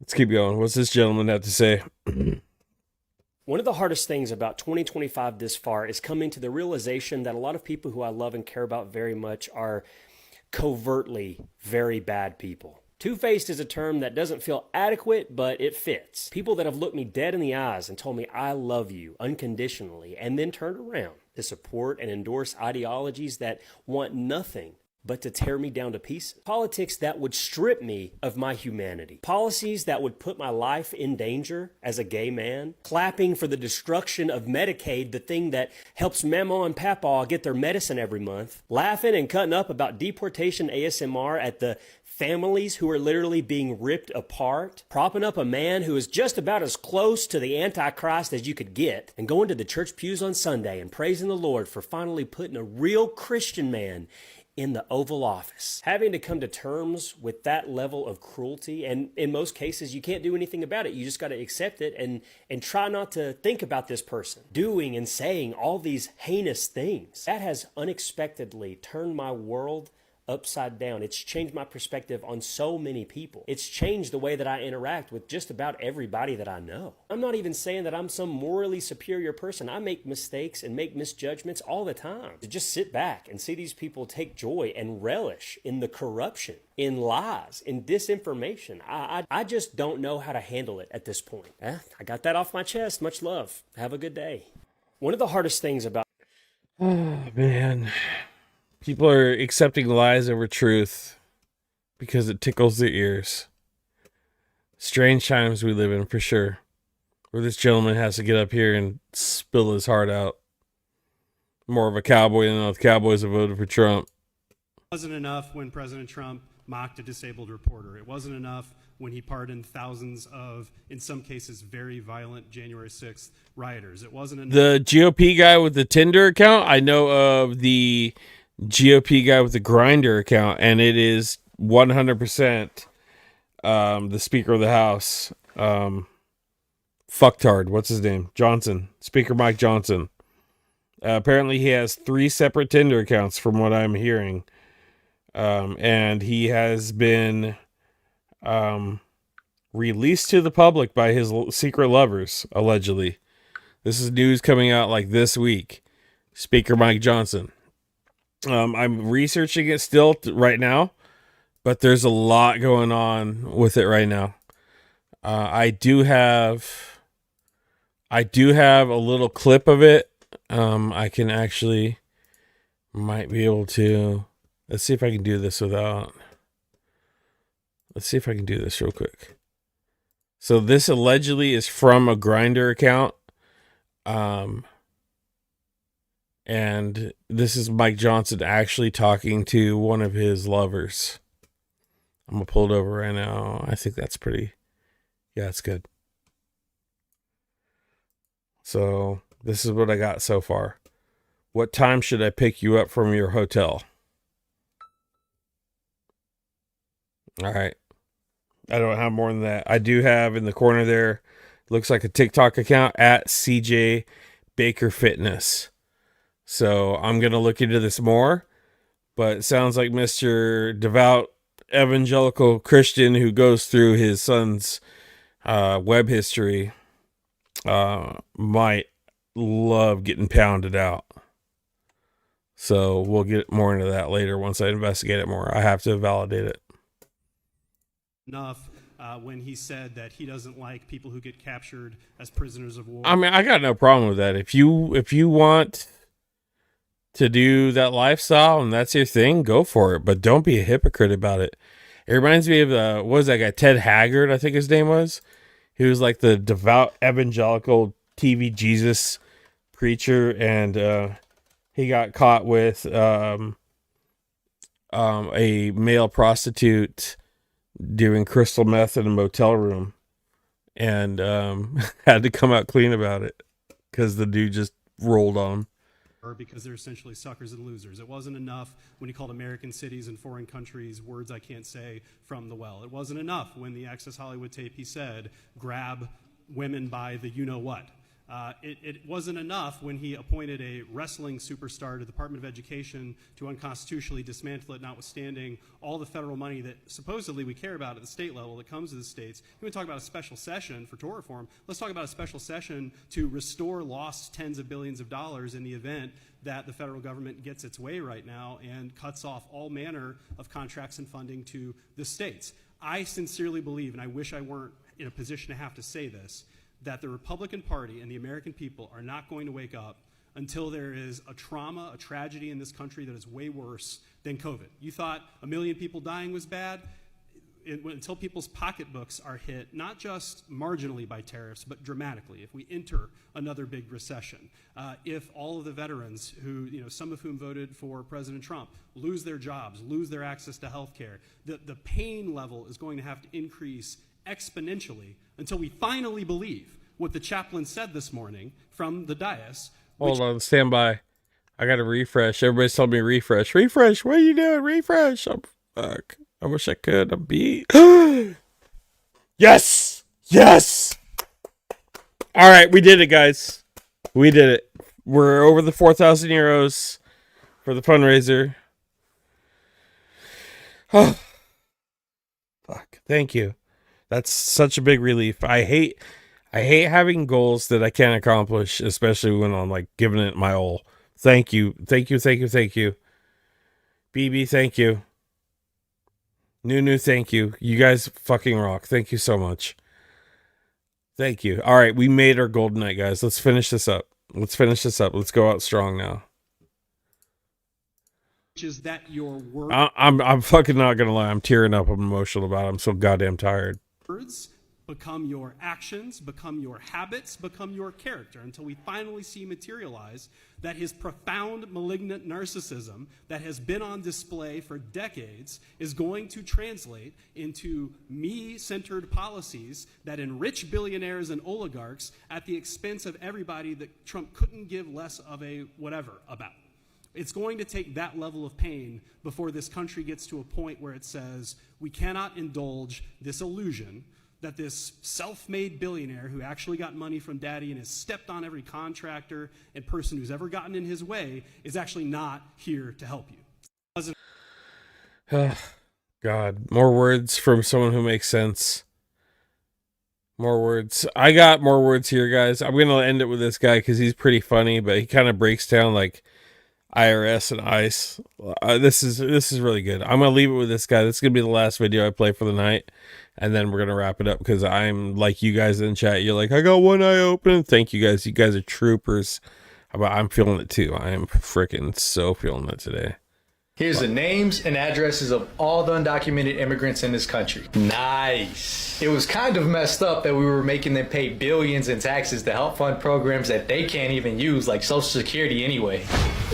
Let's keep going. What's this gentleman have to say? One of the hardest things about 2025 this far is coming to the realization that a lot of people who I love and care about very much are covertly very bad people. Two-faced is a term that doesn't feel adequate, but it fits. People that have looked me dead in the eyes and told me I love you unconditionally and then turned around to support and endorse ideologies that want nothing but to tear me down to pieces. Politics that would strip me of my humanity. Policies that would put my life in danger as a gay man. Clapping for the destruction of Medicaid, the thing that helps Mama and Papa get their medicine every month. Laughing and cutting up about deportation ASMR at the families who are literally being ripped apart, propping up a man who is just about as close to the Antichrist as you could get, and going to the church pews on Sunday and praising the Lord for finally putting a real Christian man in the Oval Office. Having to come to terms with that level of cruelty, and in most cases, you can't do anything about it. You just got to accept it and try not to think about this person doing and saying all these heinous things. That has unexpectedly turned my world upside down. It's changed my perspective on so many people. It's changed the way that I interact with just about everybody that I know. I'm not even saying that I'm some morally superior person. I make mistakes and make misjudgments all the time. To just sit back and see these people take joy and relish in the corruption, in lies, in disinformation. I just don't know how to handle it at this point. I got that off my chest. Much love. Have a good day. One of the hardest things about... Oh, man. People are accepting lies over truth because it tickles their ears. Strange times we live in, for sure. Where this gentleman has to get up here and spill his heart out. More of a cowboy than all the cowboys have voted for Trump. It wasn't enough when President Trump mocked a disabled reporter. It wasn't enough when he pardoned thousands of, in some cases, very violent January 6th rioters. It wasn't enough. The GOP guy with the Tinder account, I know of the GOP guy with the Grindr account, and it is 100% the Speaker of the House, fucktard, what's his name? Johnson, Speaker Mike Johnson. Apparently he has 3 separate Tinder accounts from what I'm hearing, and he has been released to the public by his secret lovers, allegedly. This is news coming out like this week. Speaker Mike Johnson. I'm researching it still right now, but there's a lot going on with it right now. I do have a little clip of it. I can actually might be able to. Let's see if I can do this without. Let's see if I can do this real quick. So this allegedly is from a Grindr account. And this is Mike Johnson actually talking to one of his lovers. I'm gonna pull it over right now. I think that's pretty. Yeah, it's good. So this is what I got so far. What time should I pick you up from your hotel? All right. I don't have more than that. I do have in the corner there, looks like a TikTok account at CJ Baker Fitness. So I'm going to look into this more, but it sounds like Mr. Devout Evangelical Christian who goes through his son's web history might love getting pounded out. So we'll get more into that later once I investigate it more. I have to validate it. Enough when he said that he doesn't like people who get captured as prisoners of war. I mean, I got no problem with that. If you want to do that lifestyle and that's your thing, go for it. But don't be a hypocrite about it. It reminds me of what was that guy, Ted Haggard, I think his name was. He was like the devout evangelical TV Jesus preacher, and he got caught with a male prostitute doing crystal meth in a motel room, and had to come out clean about it because the dude just rolled on him. Because they're essentially suckers and losers. It wasn't enough when he called American cities and foreign countries words I can't say from the well. It wasn't enough when the Access Hollywood tape he said, grab women by the you-know-what. It wasn't enough when he appointed a wrestling superstar to the Department of Education to unconstitutionally dismantle it, notwithstanding all the federal money that supposedly we care about at the state level that comes to the states. You want to talk about a special session for tort reform? Let's talk about a special session to restore lost tens of billions of dollars in the event that the federal government gets its way right now and cuts off all manner of contracts and funding to the states. I sincerely believe, and I wish I weren't in a position to have to say this, that the Republican Party and the American people are not going to wake up until there is a trauma, a tragedy in this country that is way worse than COVID. You thought 1 million people dying was bad? Until people's pocketbooks are hit, not just marginally by tariffs, but dramatically, if we enter another big recession, if all of the veterans who, some of whom voted for President Trump, lose their jobs, lose their access to health care, the pain level is going to have to increase exponentially until we finally believe what the chaplain said this morning from the dais. Hold on, stand by. I got to refresh. Everybody's telling me refresh. Refresh. What are you doing? Refresh. Fuck. I wish I could. I'm beat. Yes. Yes. All right. We did it, guys. We did it. We're over the 4,000 euros for the fundraiser. Oh, fuck. Thank you. That's such a big relief. I hate having goals that I can't accomplish, especially when I'm like giving it my all. Thank you. Thank you. Thank you. Thank you. BB, thank you. Nunu, thank you. You guys fucking rock. Thank you so much. Thank you. All right, we made our goal tonight, guys. Let's finish this up. Let's go out strong now. Is that your word? I'm fucking not gonna lie. I'm tearing up. I'm emotional about it. I'm so goddamn tired. Words become your actions, become your habits, become your character, until we finally see materialize that his profound malignant narcissism that has been on display for decades is going to translate into me-centered policies that enrich billionaires and oligarchs at the expense of everybody that Trump couldn't give less of a whatever about. It's going to take that level of pain before this country gets to a point where it says we cannot indulge this illusion that this self-made billionaire who actually got money from daddy and has stepped on every contractor and person who's ever gotten in his way is actually not here to help you. God, more words from someone who makes sense. More words. I got more words here, guys. I'm going to end it with this guy because he's pretty funny, but he kind of breaks down like IRS and ICE. This is really good. I'm going to leave it with this guy. This is going to be the last video I play for the night. And then we're going to wrap it up because I'm like you guys in chat. You're like, I got one eye open. Thank you guys. You guys are troopers. I'm feeling it too. I am freaking so feeling it today. Here's the names and addresses of all the undocumented immigrants in this country. Nice. It was kind of messed up that we were making them pay billions in taxes to help fund programs that they can't even use, like Social Security anyway.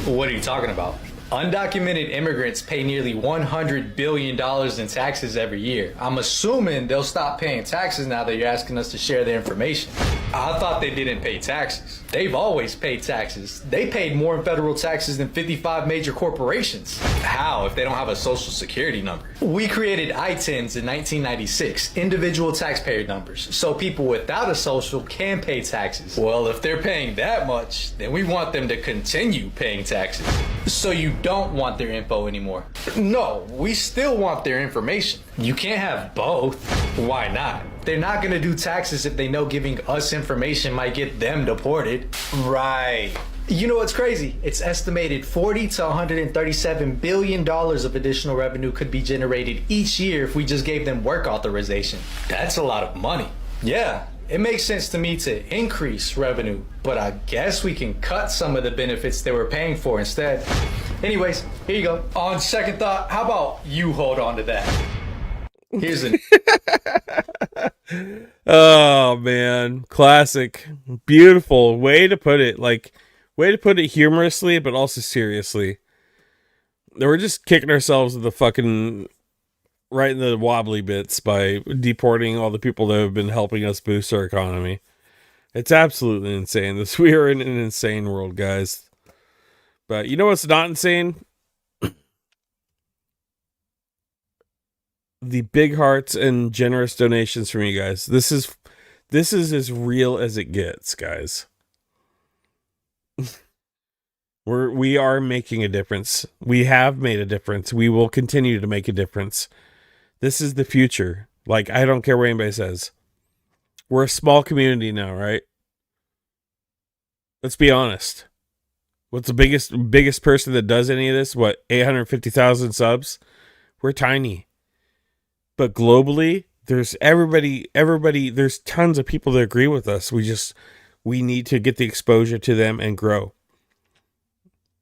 What are you talking about? Undocumented immigrants pay nearly $100 billion in taxes every year. I'm assuming they'll stop paying taxes now that you're asking us to share their information. I thought they didn't pay taxes. They've always paid taxes. They paid more in federal taxes than 55 major corporations. How if they don't have a social security number? We created ITINs in 1996, individual taxpayer numbers, so people without a social can pay taxes. Well, if they're paying that much, then we want them to continue paying taxes. So you don't want their info anymore? No, we still want their information. You can't have both. Why not? They're not gonna do taxes if they know giving us information might get them deported. Right. You know what's crazy? It's estimated 40 to 137 billion dollars of additional revenue could be generated each year if we just gave them work authorization. That's a lot of money. Yeah, it makes sense to me to increase revenue, but I guess we can cut some of the benefits they were paying for instead. Anyways, here you go. On second thought, how about you hold on to that? Here's an Oh man, classic, beautiful way to put it. Like, way to put it humorously, but also seriously. We're just kicking ourselves in the fucking right in the wobbly bits by deporting all the people that have been helping us boost our economy. It's absolutely insane. We are in an insane world, guys. But you know what's not insane? The big hearts and generous donations from you guys. This is as real as it gets, guys. We are making a difference. We have made a difference. We will continue to make a difference. This is the future. Like, I don't care what anybody says. We're a small community now, right? Let's be honest. What's the biggest person that does any of this? What, 850,000 subs? We're tiny. But globally, there's everybody, there's tons of people that agree with us. We need to get the exposure to them and grow.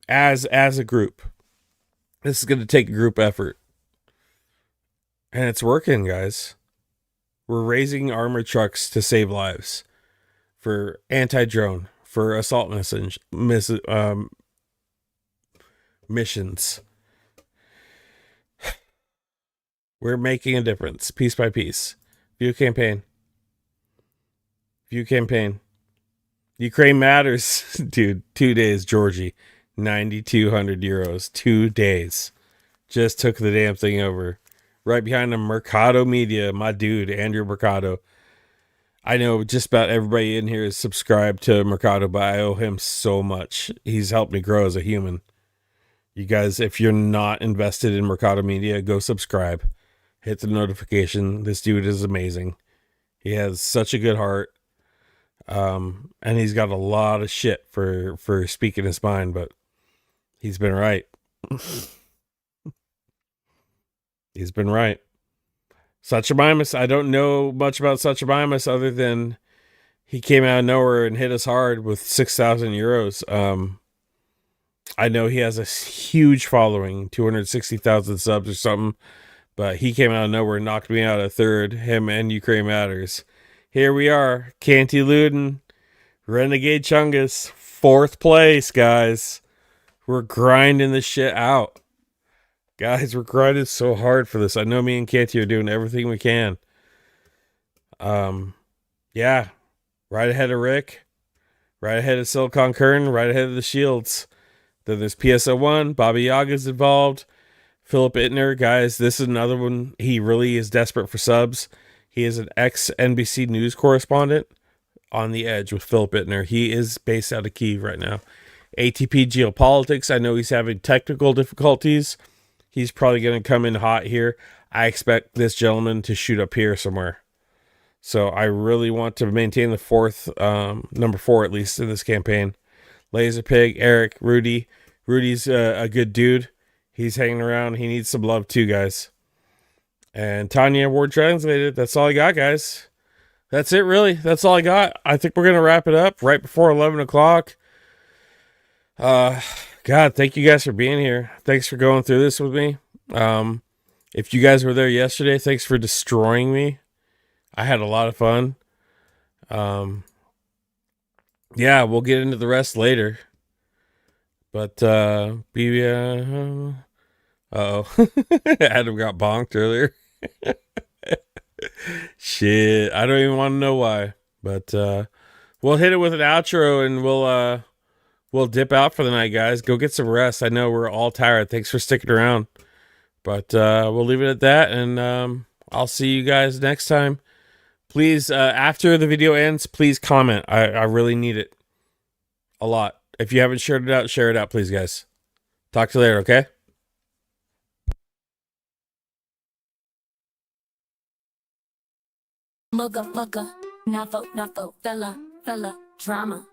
As a group. This is going to take a group effort. And it's working, guys. We're raising armored trucks to save lives. For anti-drone. For assault missions. We're making a difference, piece by piece. View campaign. Ukraine matters. Dude, 2 days, Georgie. 9,200 euros. 2 days. Just took the damn thing over. Right behind him, Mercado Media. My dude, Andrew Mercado. I know just about everybody in here is subscribed to Mercado, but I owe him so much. He's helped me grow as a human. You guys, if you're not invested in Mercado Media, go subscribe. Hit the notification. This dude is amazing. He has such a good heart. And he's got a lot of shit for speaking his mind, but he's been right. He's been right. Sachabimus, I don't know much about Sachabimus other than he came out of nowhere and hit us hard with 6,000 euros. I know he has a huge following, 260,000 subs or something. But he came out of nowhere and knocked me out at third. Him and Ukraine Matters. Here we are. Canty Luden. Renegade Chungus. 4th place, guys. We're grinding this shit out. Guys, we're grinding so hard for this. I know me and Canty are doing everything we can. Yeah. Right ahead of Rick. Right ahead of Silicon Kern. Right ahead of the Shields. Then there's PSO1. Bobby Yaga's involved. Philip Ittner, guys, this is another one. He really is desperate for subs. He is an ex-NBC News correspondent on the edge with Philip Ittner. He is based out of Kyiv right now. ATP Geopolitics, I know he's having technical difficulties. He's probably going to come in hot here. I expect this gentleman to shoot up here somewhere. So I really want to maintain the number 4 at least in this campaign. Laserpig, Eric, Rudy. Rudy's a good dude. He's hanging around. He needs some love too, guys. And Tanya, word translated. That's all I got, guys. That's it, really. That's all I got. I think we're going to wrap it up right before 11 o'clock. God, thank you guys for being here. Thanks for going through this with me. If you guys were there yesterday, thanks for destroying me. I had a lot of fun. Yeah, we'll get into the rest later. But Adam got bonked earlier. Shit, I don't even want to know why. But we'll hit it with an outro, and we'll dip out for the night, guys. Go get some rest. I know we're all tired. Thanks for sticking around. But we'll leave it at that, and I'll see you guys next time. Please, after the video ends, please comment. I really need it a lot. If you haven't shared it out, share it out, please, guys. Talk to you later, okay? Motherfucker, Nafo, fella, drama.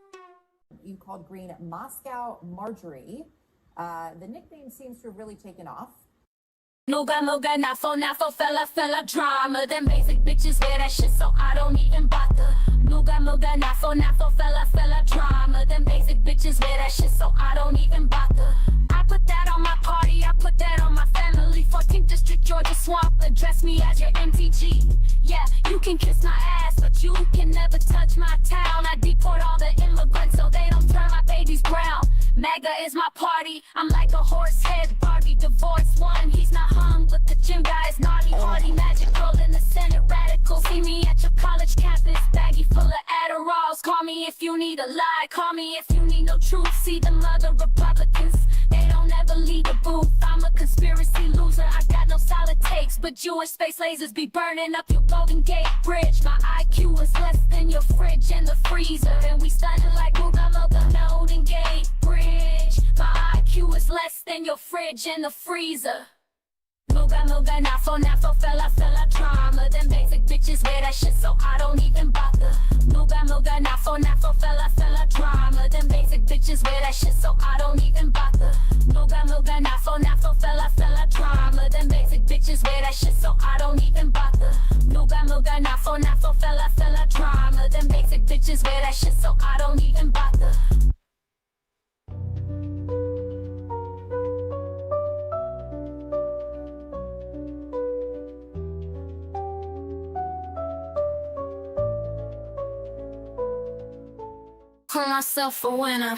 You called Green Moscow Marjorie. The nickname seems to have really taken off. Moga, Nafo, fella, drama. Them basic bitches wear that shit, so I don't even bother. Moga, Nafo, fella, drama. Them basic bitches wear that shit, so I don't even bother. I put that on my party, I put that on my family. 14th District, Georgia Swamp, address me as your MTG. Yeah, you can kiss my ass, but you can never touch my town. I deport all the immigrants so they don't turn my babies brown. MAGA is my party, I'm like a horse head Barbie. Divorce one, he's not hung, but the gym guy is naughty. Hardy magic girl in the Senate, radical. See me at your college campus, baggy full of Adderalls. Call me if you need a lie, call me if you need no truth. See them other Republicans, they don't ever leave the booth. I'm a conspiracy loser, I got no solid takes, but you and space lasers be burning up your Golden Gate Bridge. My IQ is less than your fridge and the freezer, and we stunning like Mugamma, the Golden Gate Bridge. My IQ is less than your fridge and the freezer. Moga, Nafo, fella, drama. Them basic bitches wear that shit, so I don't even bother. Moga, Nafo, fella, drama. Them basic bitches wear that shit, so I don't even bother. Moga, Nafo, fella, drama. Them basic bitches wear that shit, so I don't even bother. Moga, Nafo, fella, drama. Them basic bitches wear that shit, so I don't even bother. Call myself a winner,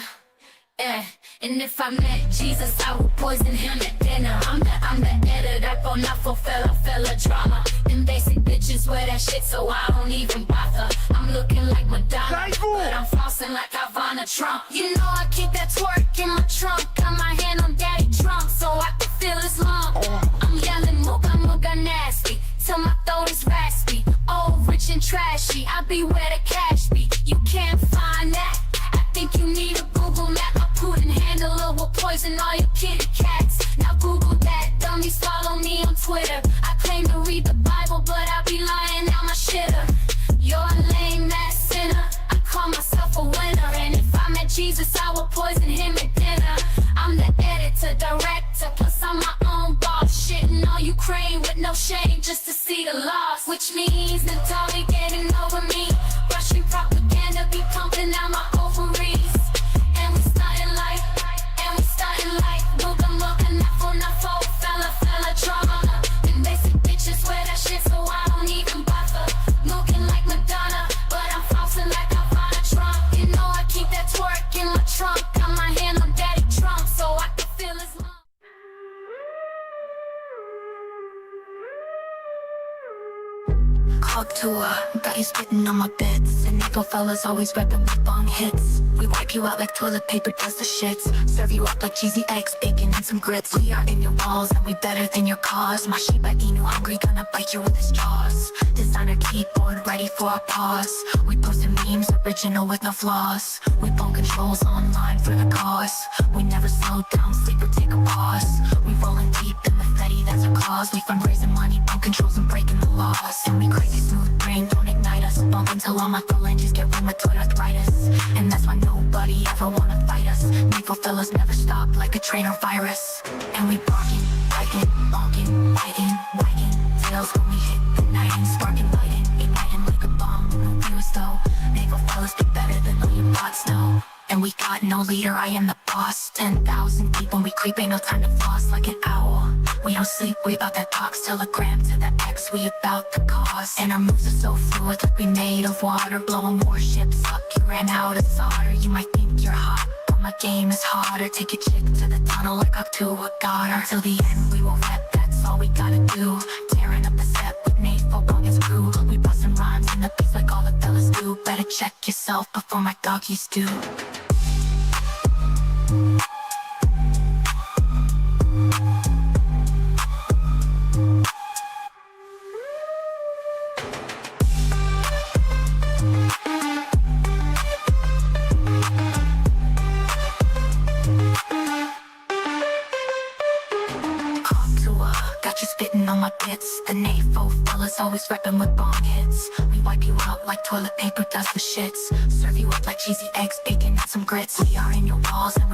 yeah. And if I met Jesus, I would poison him at dinner. I'm the editor, for Nafo, fella, drama. Them basic bitches wear that shit, so I don't even bother. I'm looking like Madonna, but I'm flossing like Ivana Trump. You know I keep that twerk in my trunk. Got my hand on daddy trunk, so I can feel his lump. I'm yelling moga, nasty, till my throat is raspy. Old, rich and trashy, I be where the cash be. You can't find that, I think you need a Google map. My pudding handler will poison all your kitty cats. Now Google that, dummies follow me on Twitter. I claim to read the Bible, but I be lying out my shitter. You're a lame ass sinner, I call myself a winner. And if I met Jesus, I would poison him at dinner. I'm the editor, director, plus I'm my own boss. Shitting on Ukraine with no shame, just to see the loss. Which means the dog be getting over me. Russian propaganda be pumping out my ovaries. And we starting life, Moga, Nafo, fella, drama. And basic bitches wear that shit, so I don't even bother. Looking like Madonna, but I'm flossing like Ivana Trump. You know I keep that twerk in my trunk. Got my hand on daddy Trump, so I can feel his lump. Hawk tour, got you spitting on my bits. And April fellas always repping with bong hits. We wipe you out like toilet paper does the shits. Serve you up like cheesy eggs, bacon, and some grits. We are in your walls and we better than your cause. My Shiba Inu hungry, gonna bite you with his jaws. Designer keyboard ready for our pause. We posting memes, original with no flaws. We phone controls online for the cause. We never slow down, sleep or take a pause. We rolling deep in the fetty, that's our cause. We fundraising money, phone controls and breaking the laws. And we crazy smooth brain, don't ignite us. Bump until all my phalanges get rheumatoid arthritis. And that's why nobody ever wanna fight us. Maple fellas never stop like a train or virus. And we barking, biting, bonking, biting, wagging tails when we hit the night. Sparking, lighting, igniting like a bomb. No views though, Maple fellas be better than all your bots know. And we got no leader, I am the boss. 10,000 people, we creep, ain't no time to floss like an owl. We don't sleep, we about that box, telegram to the X, we about the cause. And our moves are so fluid, like we made of water, blowing warships up. You ran out of solder, you might think you're hot, but my game is harder. Take a chick to the tunnel, look up to a garter. Till the end we will rep, that's all we gotta do. Tearing up the set with Nate Folk on his crew. We bustin' rhymes in the beats like all the fellas do. Better check yourself before my doggies do. Spitting on my bits. The NAFO fellas always reppin' with bomb hits. We wipe you out like toilet paper does the shits. Serve you up like cheesy eggs, bacon, and some grits. We are in your walls and we